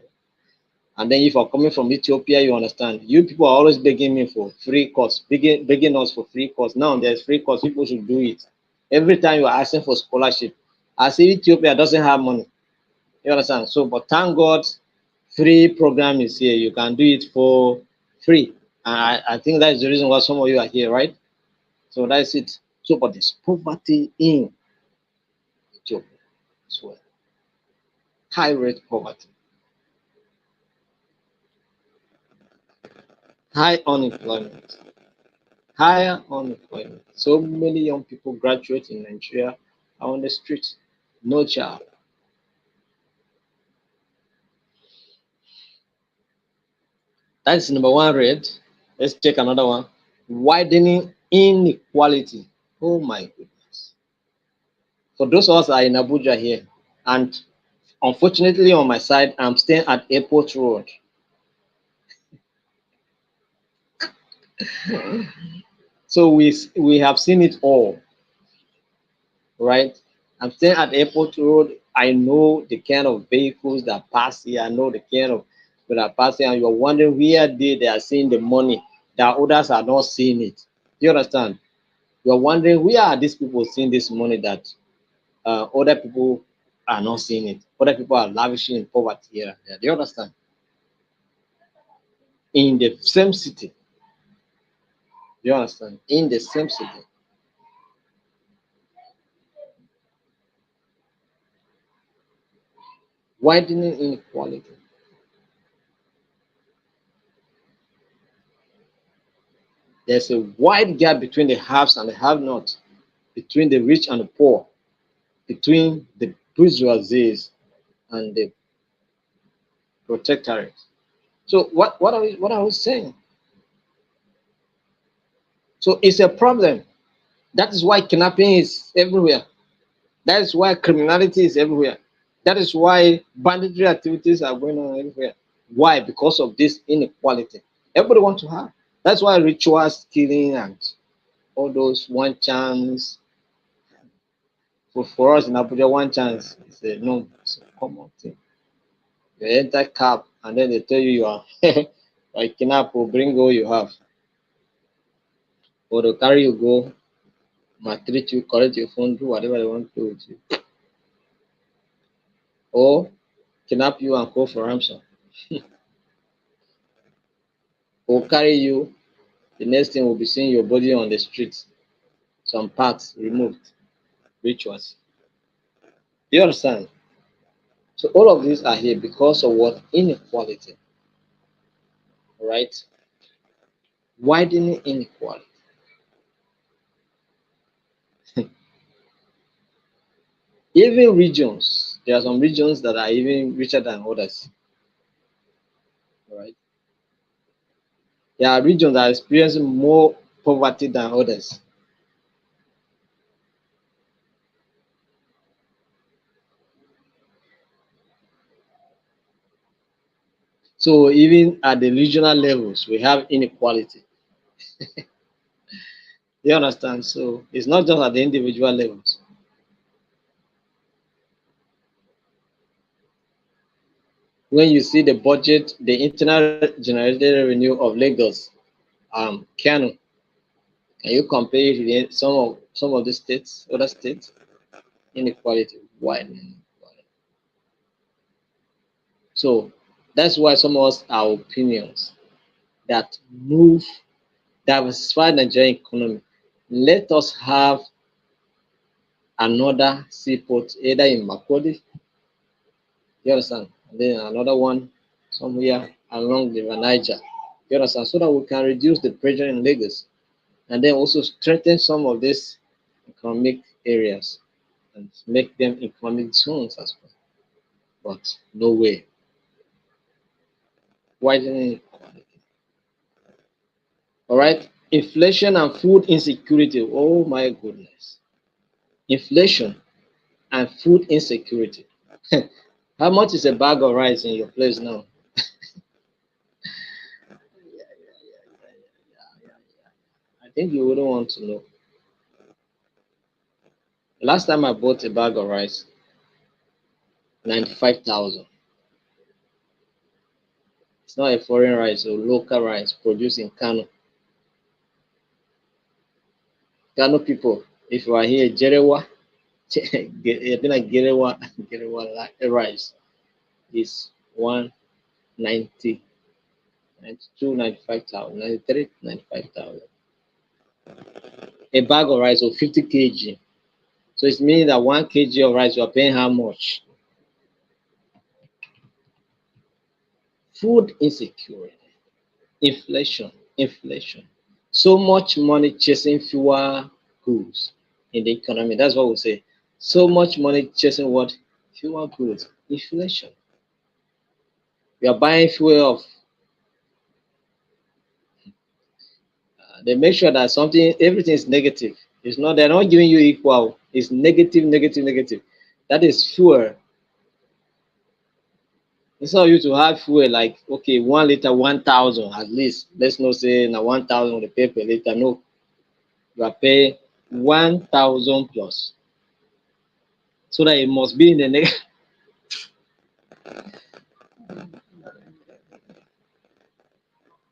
And then if you're coming from Ethiopia, you understand. You people are always begging me for free course, begging us for free course. Now there's free course, people should do it. Every time you are asking for scholarship, I say Ethiopia doesn't have money. You understand? So, but thank God, free program is here. You can do it for free. And I think that's the reason why some of you are here, right? So that's it. So, but there's poverty in Ethiopia as well. High rate poverty, high unemployment. Higher unemployment. So many young people graduate in Nigeria are on the streets, no job. That's number one rate. Let's take another one. Widening inequality. Oh my goodness. For those of us that are in Abuja here, and unfortunately on my side, I'm staying at Airport Road. So we have seen it all, right? I'm staying at Airport Road. I know the kind of vehicles that pass here. I know the kind of people that pass here, and you're wondering where they are seeing the money that others are not seeing it. Do you understand? You're wondering where are these people seeing this money that other people are not seeing it. Other people are lavishing in poverty here and there. Do you understand? In the same city. Do you understand? In the same city. Widening inequality. There's a wide gap between the haves and the have-nots, between the rich and the poor, between the bourgeoisie and the protectorate. So what I was saying? So it's a problem. That is why kidnapping is everywhere. That is why criminality is everywhere. That is why banditry activities are going on everywhere. Why? Because of this inequality. Everybody wants to have. That's why rituals, killing, and all those one chance. For us in Abuja, one chance is a no, it's a common thing. You enter cab and then they tell you you are like kidnap or bring all you have. Or they'll carry you go, maltreat you, collect your phone, do whatever they want to do with you. Or kidnap you and call for ransom. Or carry you. The next thing will be seeing your body on the streets, some parts removed, rituals. You understand? So all of these are here because of what? Inequality. All right? Widening inequality. Even regions, there are some regions that are even richer than others. All right? There are regions that are experiencing more poverty than others. So even at the regional levels, we have inequality. You understand? So it's not just at the individual levels. When you see the budget, the internal generated revenue of Lagos, Kano, can you compare it with some of the states, other states? Inequality, widening. So that's why some of us our opinions that move diversify Nigerian economy. Let us have another seaport either in Makodi, you understand, and then another one somewhere along the River Niger. You understand, so that we can reduce the pressure in Lagos and then also strengthen some of these economic areas and make them economic zones as well. But no way. Widening inequality. All right. Inflation and food insecurity. Oh my goodness. Inflation and food insecurity. How much is a bag of rice in your place now? I think you wouldn't want to know. Last time I bought a bag of rice, 95,000. It's not a foreign rice or local rice produced in Kano. Kano people, if you are here, Jerewa, Gerewa rice is 190, 92, 95,000, 93, 95,000. A bag of rice of 50 kg. So it means that 1 kg of rice you are paying how much? Food insecurity, inflation. So much money chasing fewer goods in the economy. That's what we say. So much money chasing what? Fewer goods. Inflation. You are buying fuel of. They make sure that everything is negative. It's not. They're not giving you equal. It's negative, negative, negative. That is fuel. Instead of you to have fuel like okay, 1 liter, 1,000 at least. Let's not say now 1,000 the pay per liter. No, you are paying 1,000 plus. So that it must be in the next.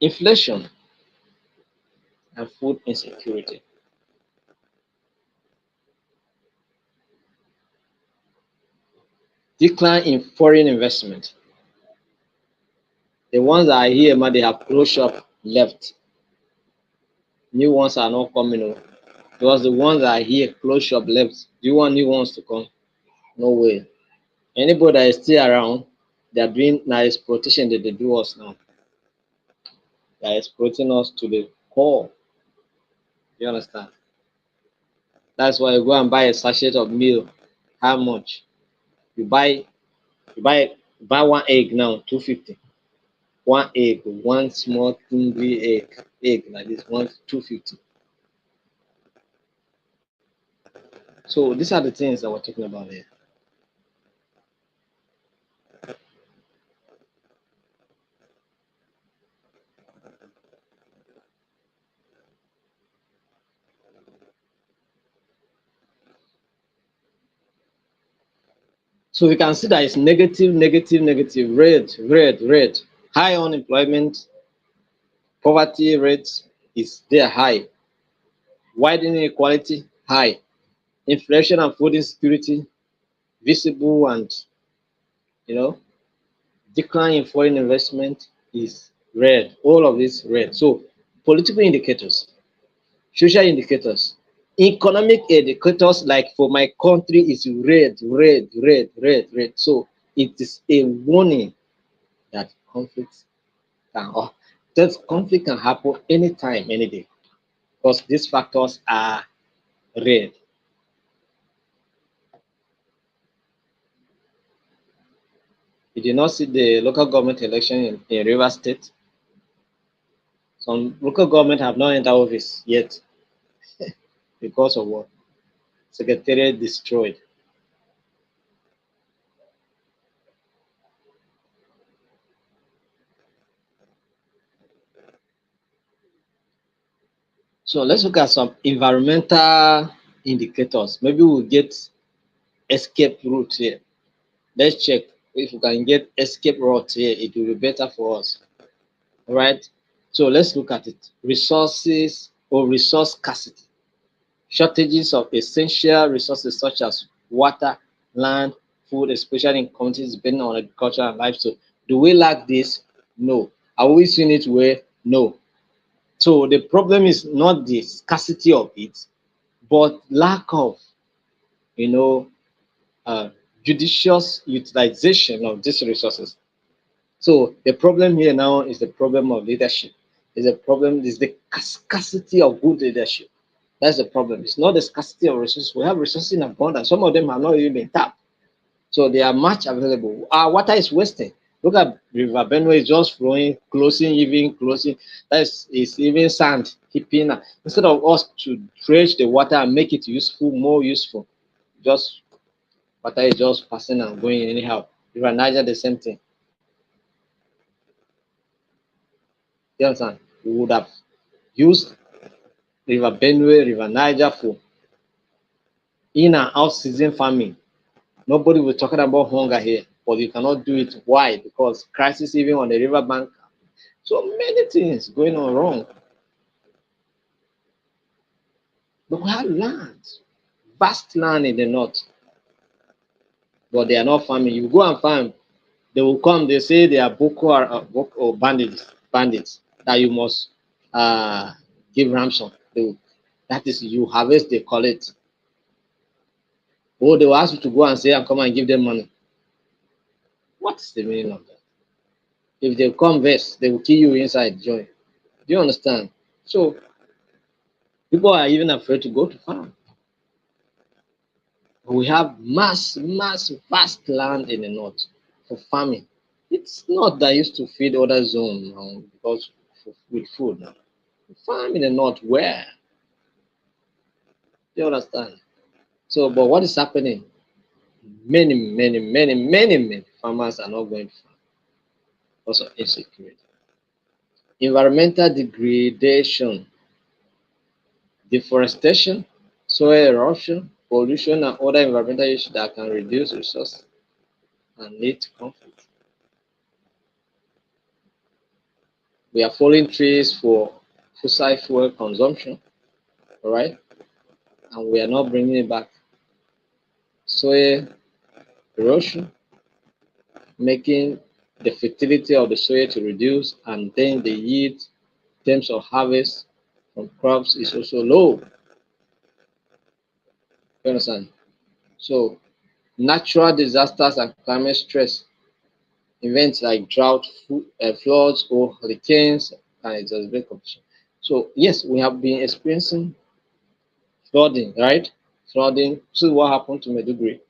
Inflation and food insecurity. Decline in foreign investment. The ones that are here, man, they have closed shop left. New ones are not coming. Oh. Because the ones that are here, closed shop left. Do you want new ones to come? No way. Anybody that is still around, they are doing now exploitation that they do us now. They are exploiting us to the core. You understand? That's why you go and buy a sachet of milk. How much? You buy you buy one egg now, 250. One egg, one small hungry egg like this, 250. So these are the things that we're talking about here. So we can see that it's negative, negative, negative, red. High unemployment, poverty rates is there high, widening inequality high, inflation and food insecurity visible, and you know decline in foreign investment is red. All of this red. So political indicators, social indicators, economic indicators like for my country is red. So it is a warning that can conflict can happen anytime, any day, because these factors are real. You did not see the local government election in Rivers State. Some local government have not entered office yet because of what? Secretariat destroyed. So let's look at some environmental indicators. Maybe we'll get escape route here. Let's check if we can get escape route here. It will be better for us. All right. So let's look at it. Resources or resource scarcity. Shortages of essential resources such as water, land, food, especially in countries depending on agriculture and livestock. Do we lack this? No. Are we seeing it where? No. So the problem is not the scarcity of it, but lack of, you know, uh, judicious utilization of these resources. So the problem here now is the problem of leadership. Is a problem is the scarcity of good leadership. That's the problem. It's not the scarcity of resources. We have resources in abundance. Some of them have not even been tapped. So they are much available. Our water is wasting. Look at River Benue is just flowing, closing, even closing. It's even sand keeping. Instead of us to dredge the water and make it useful, more useful, just water is just passing and going anyhow. River Niger, the same thing. You understand? We would have used River Benue, River Niger for in and out season farming. Nobody will talking about hunger here, but you cannot do it. Why? Because crisis even on the river bank. So many things going on wrong. But we have land, vast land in the north, but they are not farming. You go and farm, they will come. They say they are Boko or bandits that you must give ransom. That is, you harvest, they collect. Or they will ask you to go and say and come and give them money. What is the meaning of that? If they come vest, they will kill you inside joy. Do you understand? So people are even afraid to go to farm. We have vast land in the north for farming. It's not that used to feed other zone now because with food now. Farm in the north where? Do you understand? So, but what is happening? Many farmers are not going to farm because of insecurity. Environmental degradation, deforestation, soil erosion, pollution, and other environmental issues that can reduce resource and lead to conflict. We are falling trees for fossil fuel consumption, all right, and we are not bringing it back. Soil erosion, making the fertility of the soil to reduce, and then the yield in terms of harvest from crops is also low. You understand? So, natural disasters and climate stress events like drought, floods, or hurricanes can exacerbate condition. So, yes, we have been experiencing flooding, right? Flooding. See what happened to Meduguri.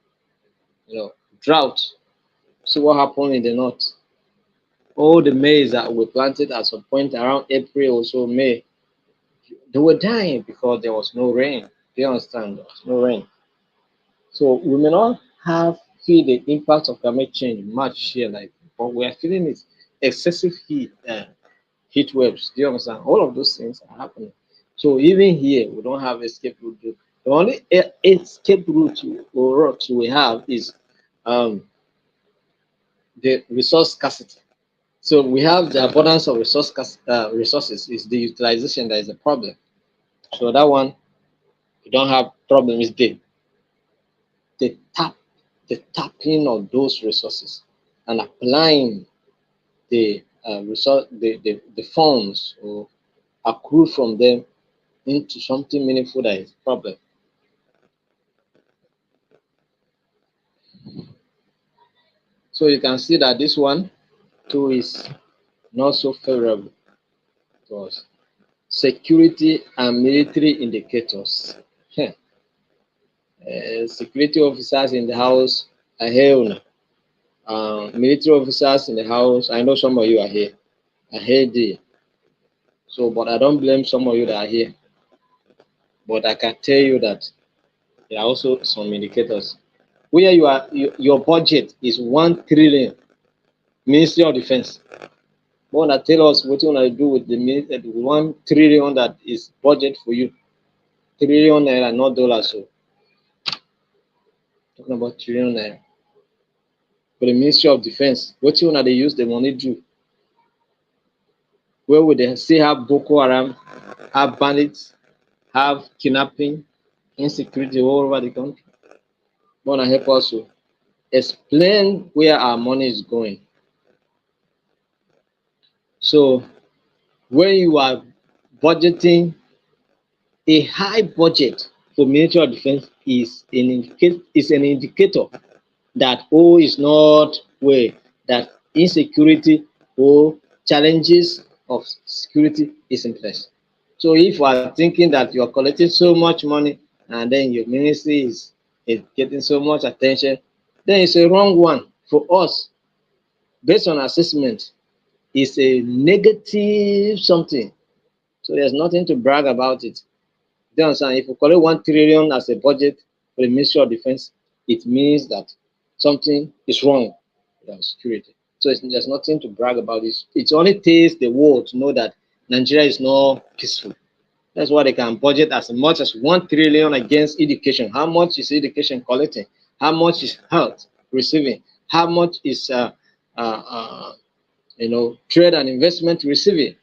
Drought. See what happened in the north. All the maize that were planted at some point around April or so, May, they were dying because there was no rain. Do you understand? There was no rain. So we may not have feel the impact of climate change much here, like, but we are feeling it. Excessive heat waves. Do you understand? All of those things are happening. So even here, we don't have escape route. The only escape route or route we have is um, the resource scarcity. So we have the abundance of resources is the utilization that is a problem. So that one we don't have problem is the tap the tapping of those resources and applying the funds or accrued from them into something meaningful that is a problem. So you can see that this one too is not so favorable to us. Security and military indicators. Security officers in the house, I hear una. Military officers in the house, I know some of you are here. I hear they. So, but I don't blame some of you that are here. But I can tell you that there are also some indicators. Where your budget is 1 trillion, Ministry of Defense. But wanna tell us what you wanna do with the 1 trillion that is budget for you. Trillion naira, not dollars. So talking about trillion naira. For the Ministry of Defense, what you wanna they use the money do? Where would they still have Boko Haram, have bandits, have kidnapping, insecurity all over the country? Wanna help us to explain where our money is going. So when you are budgeting a high budget for military defense is an indicator that is not where that insecurity or challenges of security is in place. So if you are thinking that you are collecting so much money and then your ministry is getting so much attention, then it's a wrong one for us. Based on assessment, it's a negative something. So there's nothing to brag about it. Do you understand? If you collect 1 trillion as a budget for the Ministry of Defense, it means that something is wrong with our security. So there's nothing to brag about. It only takes the world to know that Nigeria is not peaceful. That's why they can budget as much as 1 trillion against education. How much is education collecting? How much is health receiving? How much is uh, trade and investment receiving?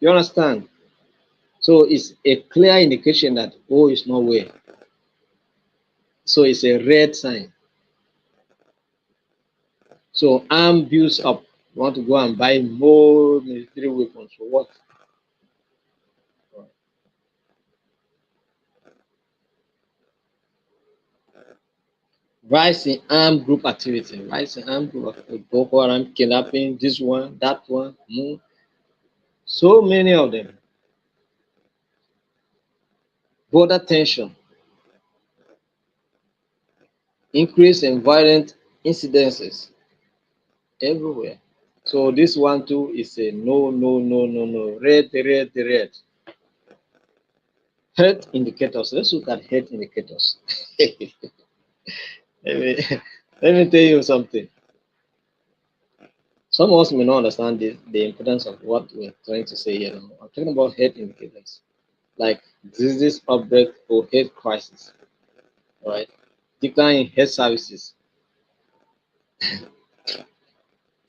You understand? So it's a clear indication that is not well. So it's a red sign. So arm builds up. You want to go and buy more military weapons for what? Rise in armed group activity. Rise in armed group activity. Boko Haram, kidnapping, this one, that one. So many of them. Border tension. Increase in violent incidences everywhere. So this one too is a no, no, no, no, no. Red, red, red. Health indicators. Let's look at health indicators. let, me, let me tell you something. Some of us may not understand the importance of what we're trying to say here. I'm talking about health indicators, like disease outbreak or health crisis, right? Decline in health services.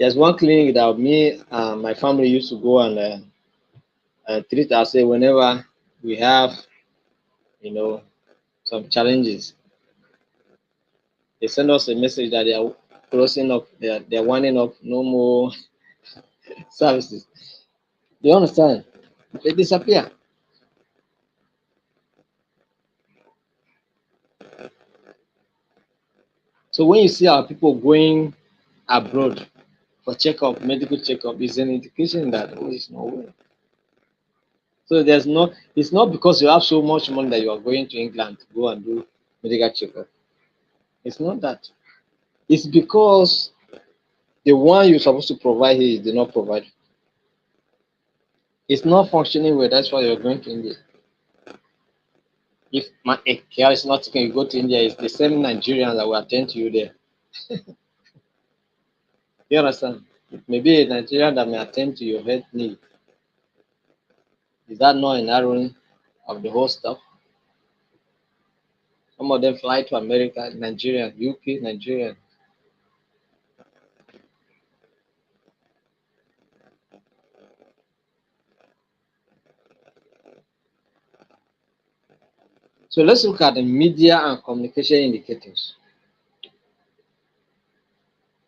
There's one clinic that me and my family used to go and treat ourselves whenever we have, you know, some challenges. They send us a message that they are closing up, they're winding up, no more services. Do you understand? They disappear. So when you see our people going abroad for checkup, medical checkup, is an indication that it's not well. So it's not because you have so much money that you are going to England to go and do medical checkup. It's not that. It's because the one you're supposed to provide here is not provide. It's not functioning well. That's why you're going to India. If my care is not taken, you go to India, it's the same Nigerians that will attend to you there. You understand? Maybe a Nigerian that may attend to your health need. Is that not a narrowing of the whole stuff? Some of them fly to America, Nigeria, UK, Nigeria. So let's look at the media and communication indicators.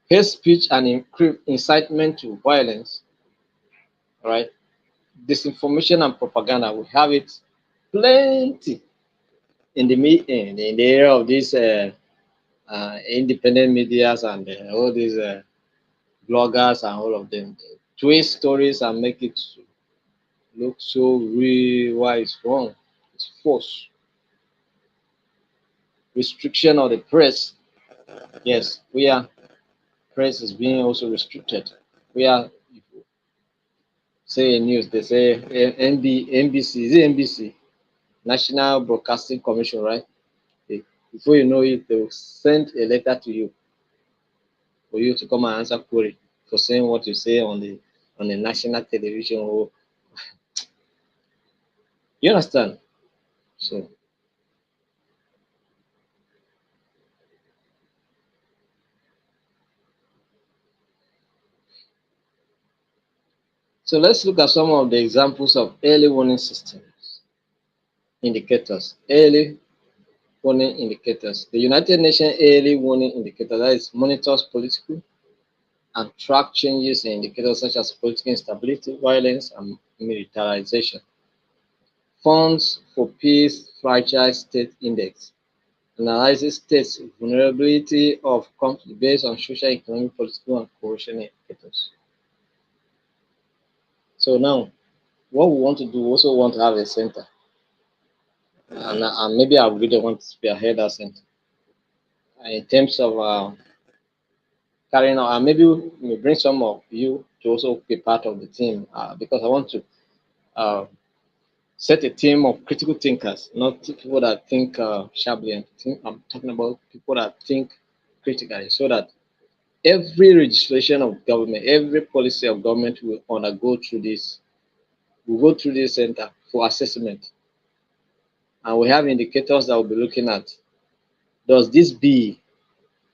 Hate speech and incitement to violence, right? Disinformation and propaganda, we have it plenty. in the area of these independent medias and all these bloggers and all of them, they twist stories and make it look so real. Why it's wrong? It's false. Restriction of the press. Yes, we are press is being also restricted. We are say in news they say NBC, is it NBC, National Broadcasting Commission, right? Before you know it, they will send a letter to you for you to come and answer query for saying what you say on the national television. Or you understand? So let's look at some of the examples of early warning systems indicators. Early warning indicators. The United Nations early warning indicator that is monitors political and track changes in indicators such as political instability, violence, and militarization. Funds for Peace Fragile State Index analyzes states' vulnerability of conflict based on social, economic, political, and coercion indicators. So now, what we want to do, we also want to have a center, and maybe I really want to spearhead that center in terms of carrying out, and maybe we bring some of you to also be part of the team because I want to uh, set a team of critical thinkers, not people that think sharply. And I'm talking about people that think critically, so that every registration of government, every policy of government will undergo through this. We go through this center for assessment, and we have indicators that we'll be looking at. Does this B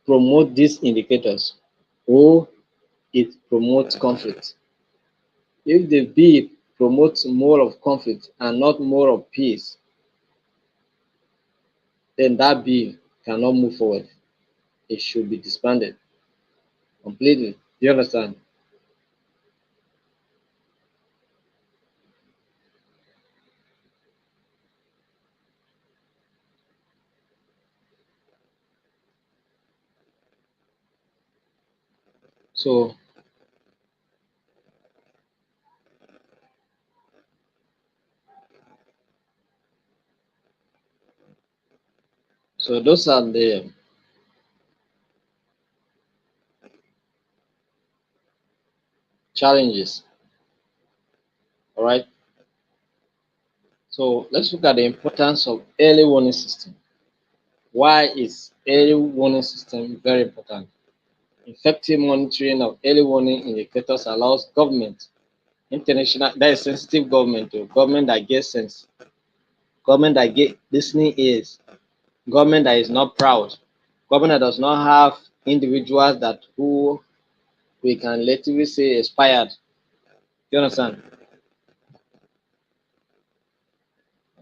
promote these indicators, or it promotes conflict? If the B promotes more of conflict and not more of peace, then that B cannot move forward. It should be disbanded completely. You understand? So, those are the challenges. All right. So let's look at the importance of early warning system. Why is early warning system very important? Effective monitoring of early warning indicators allows government, international, that is sensitive government, to government that gets sense, government that get listening ears, government that is not proud, government that does not have individuals that who we can relatively say expired. You understand?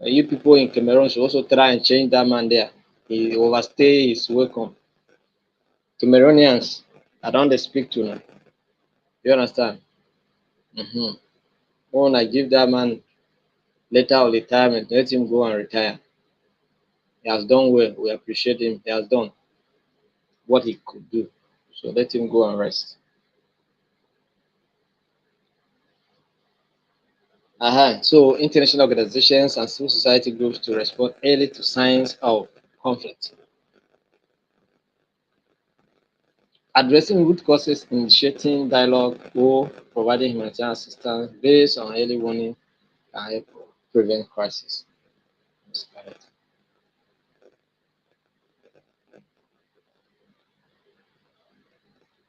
You people in Cameroon should also try and change that man there. He overstay his welcome. Cameroonians, I don't speak to now. You understand? Mm-hmm. When I give that man letter of retirement, let him go and retire. He has done well. We appreciate him. He has done what he could do. So let him go and rest. So international organizations and civil society groups to respond early to signs of conflict. Addressing root causes, initiating dialogue, or providing humanitarian assistance based on early warning can help prevent crisis.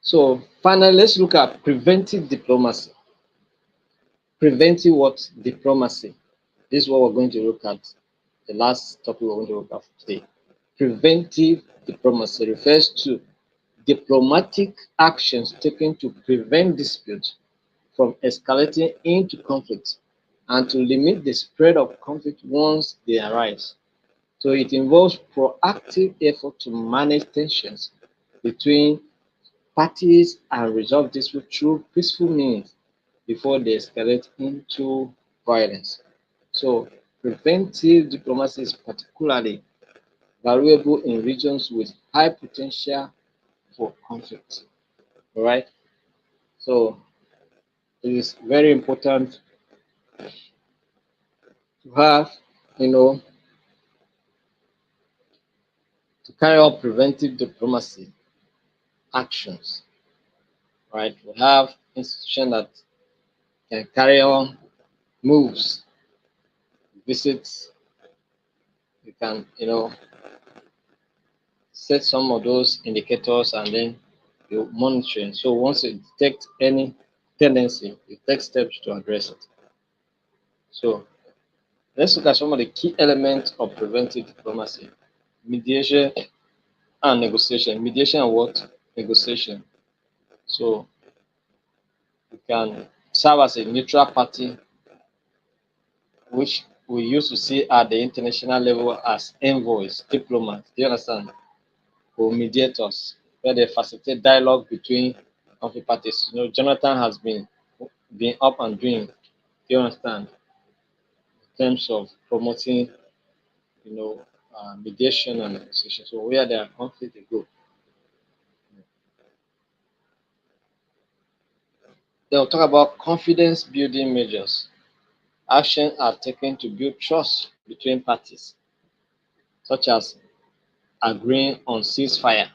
So finally, let's look at preventive diplomacy. Preventive what? Diplomacy. This is what we're going to look at. The last topic we're going to look at today. Preventive diplomacy refers to diplomatic actions taken to prevent disputes from escalating into conflict and to limit the spread of conflict once they arise. So it involves proactive effort to manage tensions between parties and resolve disputes through peaceful means before they escalate into violence. So preventive diplomacy is particularly valuable in regions with high potential for conflict. All right. So it is very important to have, you know, to carry out preventive diplomacy actions. Right. We have institutions that can carry on moves, visits. You can, set some of those indicators and then you monitoring. So once you detect any tendency, you take steps to address it. So let's look at some of the key elements of preventive diplomacy. Mediation and negotiation. Mediation and what? Negotiation. So you can serve as a neutral party, which we used to see at the international level as envoys, diplomats. Do you understand? Or mediators, where they facilitate dialogue between conflict parties. Jonathan has been up and doing. Do you understand? In terms of promoting, mediation and negotiation. So where there are conflict, they go. They'll talk about confidence building measures. Actions are taken to build trust between parties, such as agreeing on ceasefire,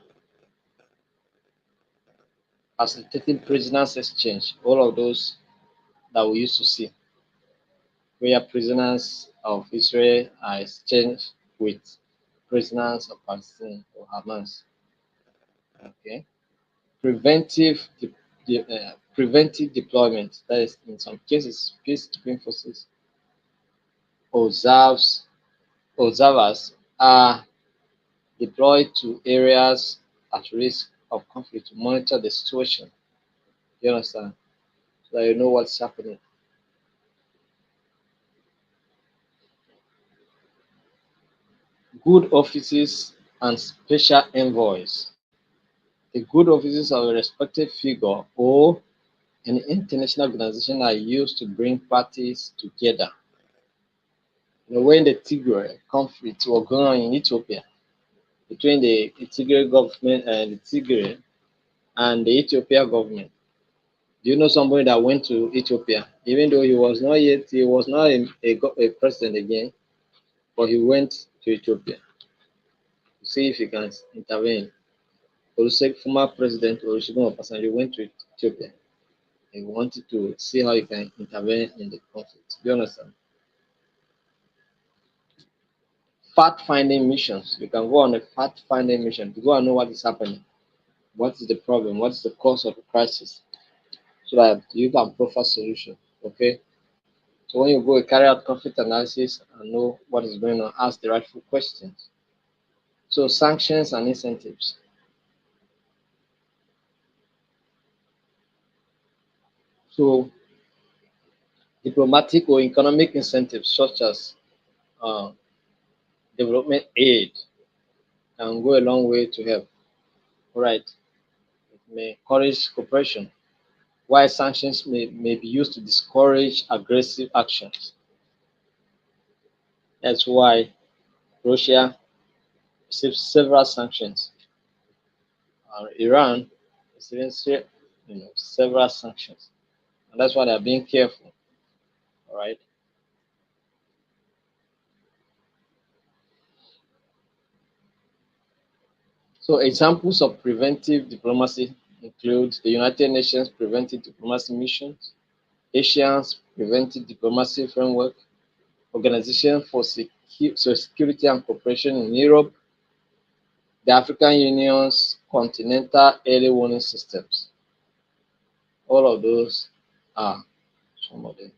facilitating prisoners exchange, all of those that we used to see, where prisoners of Israel are exchanged with prisoners of Palestine or Hamas. Okay, preventive deployment. That is, in some cases, peacekeeping forces observes observers are deployed to areas at risk of conflict to monitor the situation. You understand? So that you know what's happening. Good offices and special envoys. The good offices of a respected figure or an international organization are used to bring parties together. When the Tigray conflict was going on in Ethiopia between the Tigray government and the Tigray and the Ethiopia government, do you know somebody that went to Ethiopia, even though he was not a president again, but he went to Ethiopia to see if he can intervene. Olusegun, former president Olusegun Obasanjo went to Ethiopia. He wanted to see how he can intervene in the conflict. Do you understand? Fact finding missions. You can go on a fact finding mission to go and know what is happening. What is the problem? What is the cause of the crisis? So that you can proffer solution. Okay. So when you go carry out conflict analysis and know what is going on, ask the rightful questions. So sanctions and incentives. So diplomatic or economic incentives such as uh, development aid can go a long way to help. Right. It may encourage cooperation, while sanctions may be used to discourage aggressive actions. That's why Russia received several sanctions. Iran receiving several sanctions. And that's why they're being careful. All right. So examples of preventive diplomacy include the United Nations Preventive Diplomacy Missions, Asia's Preventive Diplomacy Framework, Organization for Security and Cooperation in Europe, the African Union's Continental Early Warning Systems. All of those are some of them.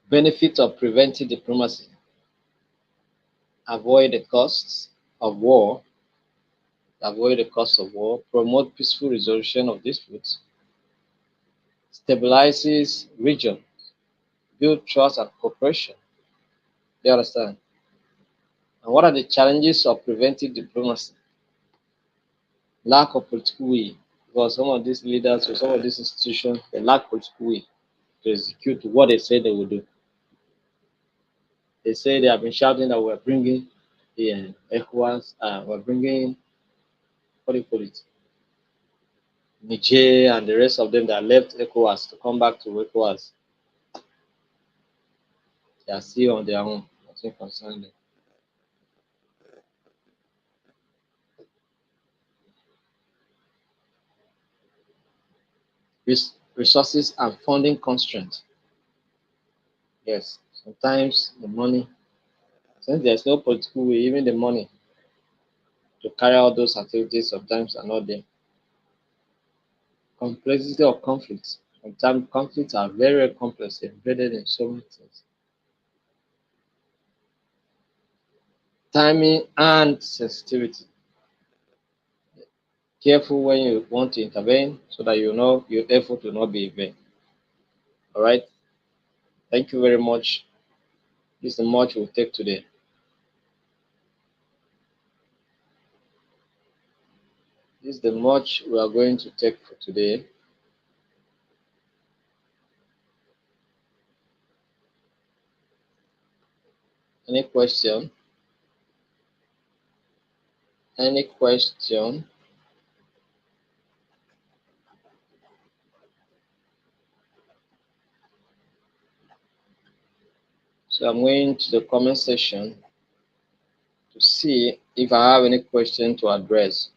Benefits of preventive diplomacy: avoid the costs of war, promote peaceful resolution of disputes, stabilizes region, build trust and cooperation. You understand? And what are the challenges of preventive diplomacy? Lack of political will. Because some of these leaders or some of these institutions, they lack political will to execute what they say they will do. They say they have been shouting that we're bringing the ECOWAS, we're bringing, what do you call it, Niger and the rest of them that left ECOWAS to come back to ECOWAS. They are still on their own. Nothing concerning them. Resources and funding constraints. Yes, sometimes the money, since there's no political will, even the money to carry out those activities sometimes are not there. Complexity of conflicts. Sometimes conflicts are very, very complex, embedded in so many things. Timing and sensitivity. Careful when you want to intervene so that you know your effort will not be in vain. All right. Thank you very much. This is the much we'll take today. This is the much we are going to take for today. Any question? Any question? So I'm going to the comment section to see if I have any question to address.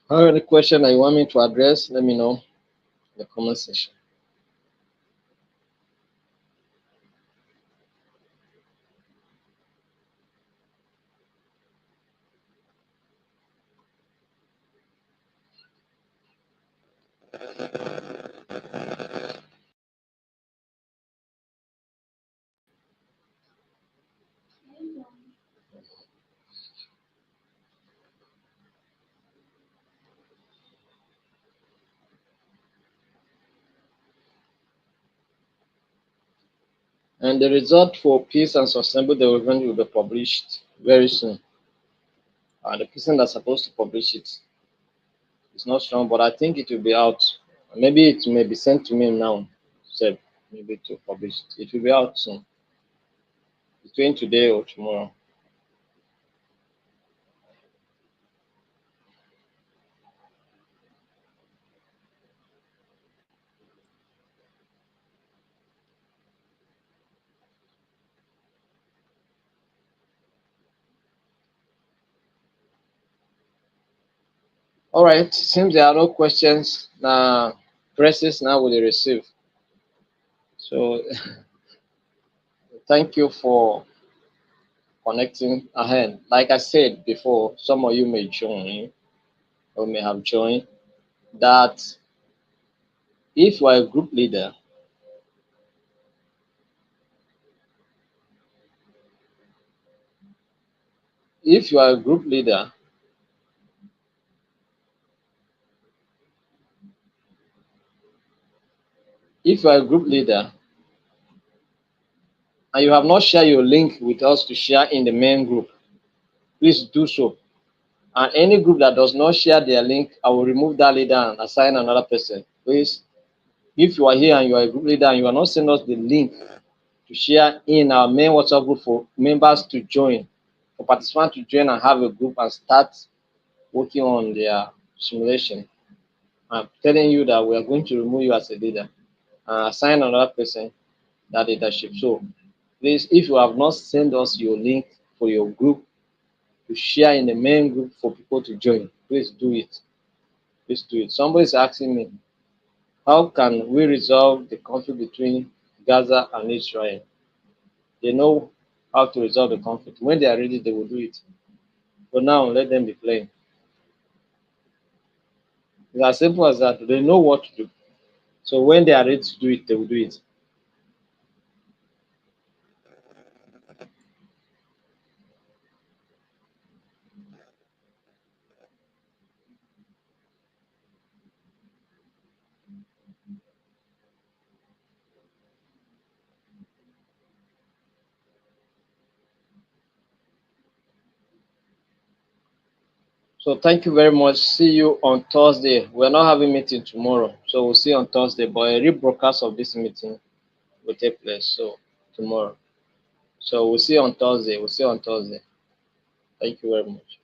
If you have any question that you want me to address, let me know in the comment section. And the result for peace and sustainable development will be published very soon. The person that's supposed to publish it is not strong, but I think it will be out. Maybe it may be sent to me now, so maybe to publish it. It will be out soon, between today or tomorrow. All right, seems there are no questions. Now, presses now will receive. So, thank you for connecting ahead. Like I said before, some of you may join or may have joined that if you are a group leader, if you are a group leader, if you are a group leader and you have not shared your link with us to share in the main group, please do so. And any group that does not share their link, I will remove that leader and assign another person. Please, if you are here and you are a group leader and you are not sending us the link to share in our main WhatsApp group for members to join, for participants to join and have a group and start working on their simulation, I'm telling you that we are going to remove you as a leader and assign another person that leadership. So please, if you have not sent us your link for your group to share in the main group for people to join, please do it. Please do it. Somebody is asking me, how can we resolve the conflict between Gaza and Israel? They know how to resolve the conflict. When they are ready, they will do it. But now, let them be playing. It's as simple as that. They know what to do. So when they are ready to do it, they will do it. So thank you very much. See you on Thursday. We're not having meeting tomorrow, so we'll see you on Thursday. But a rebroadcast of this meeting will take place so tomorrow. So we'll see you on Thursday. We'll see you on Thursday. Thank you very much.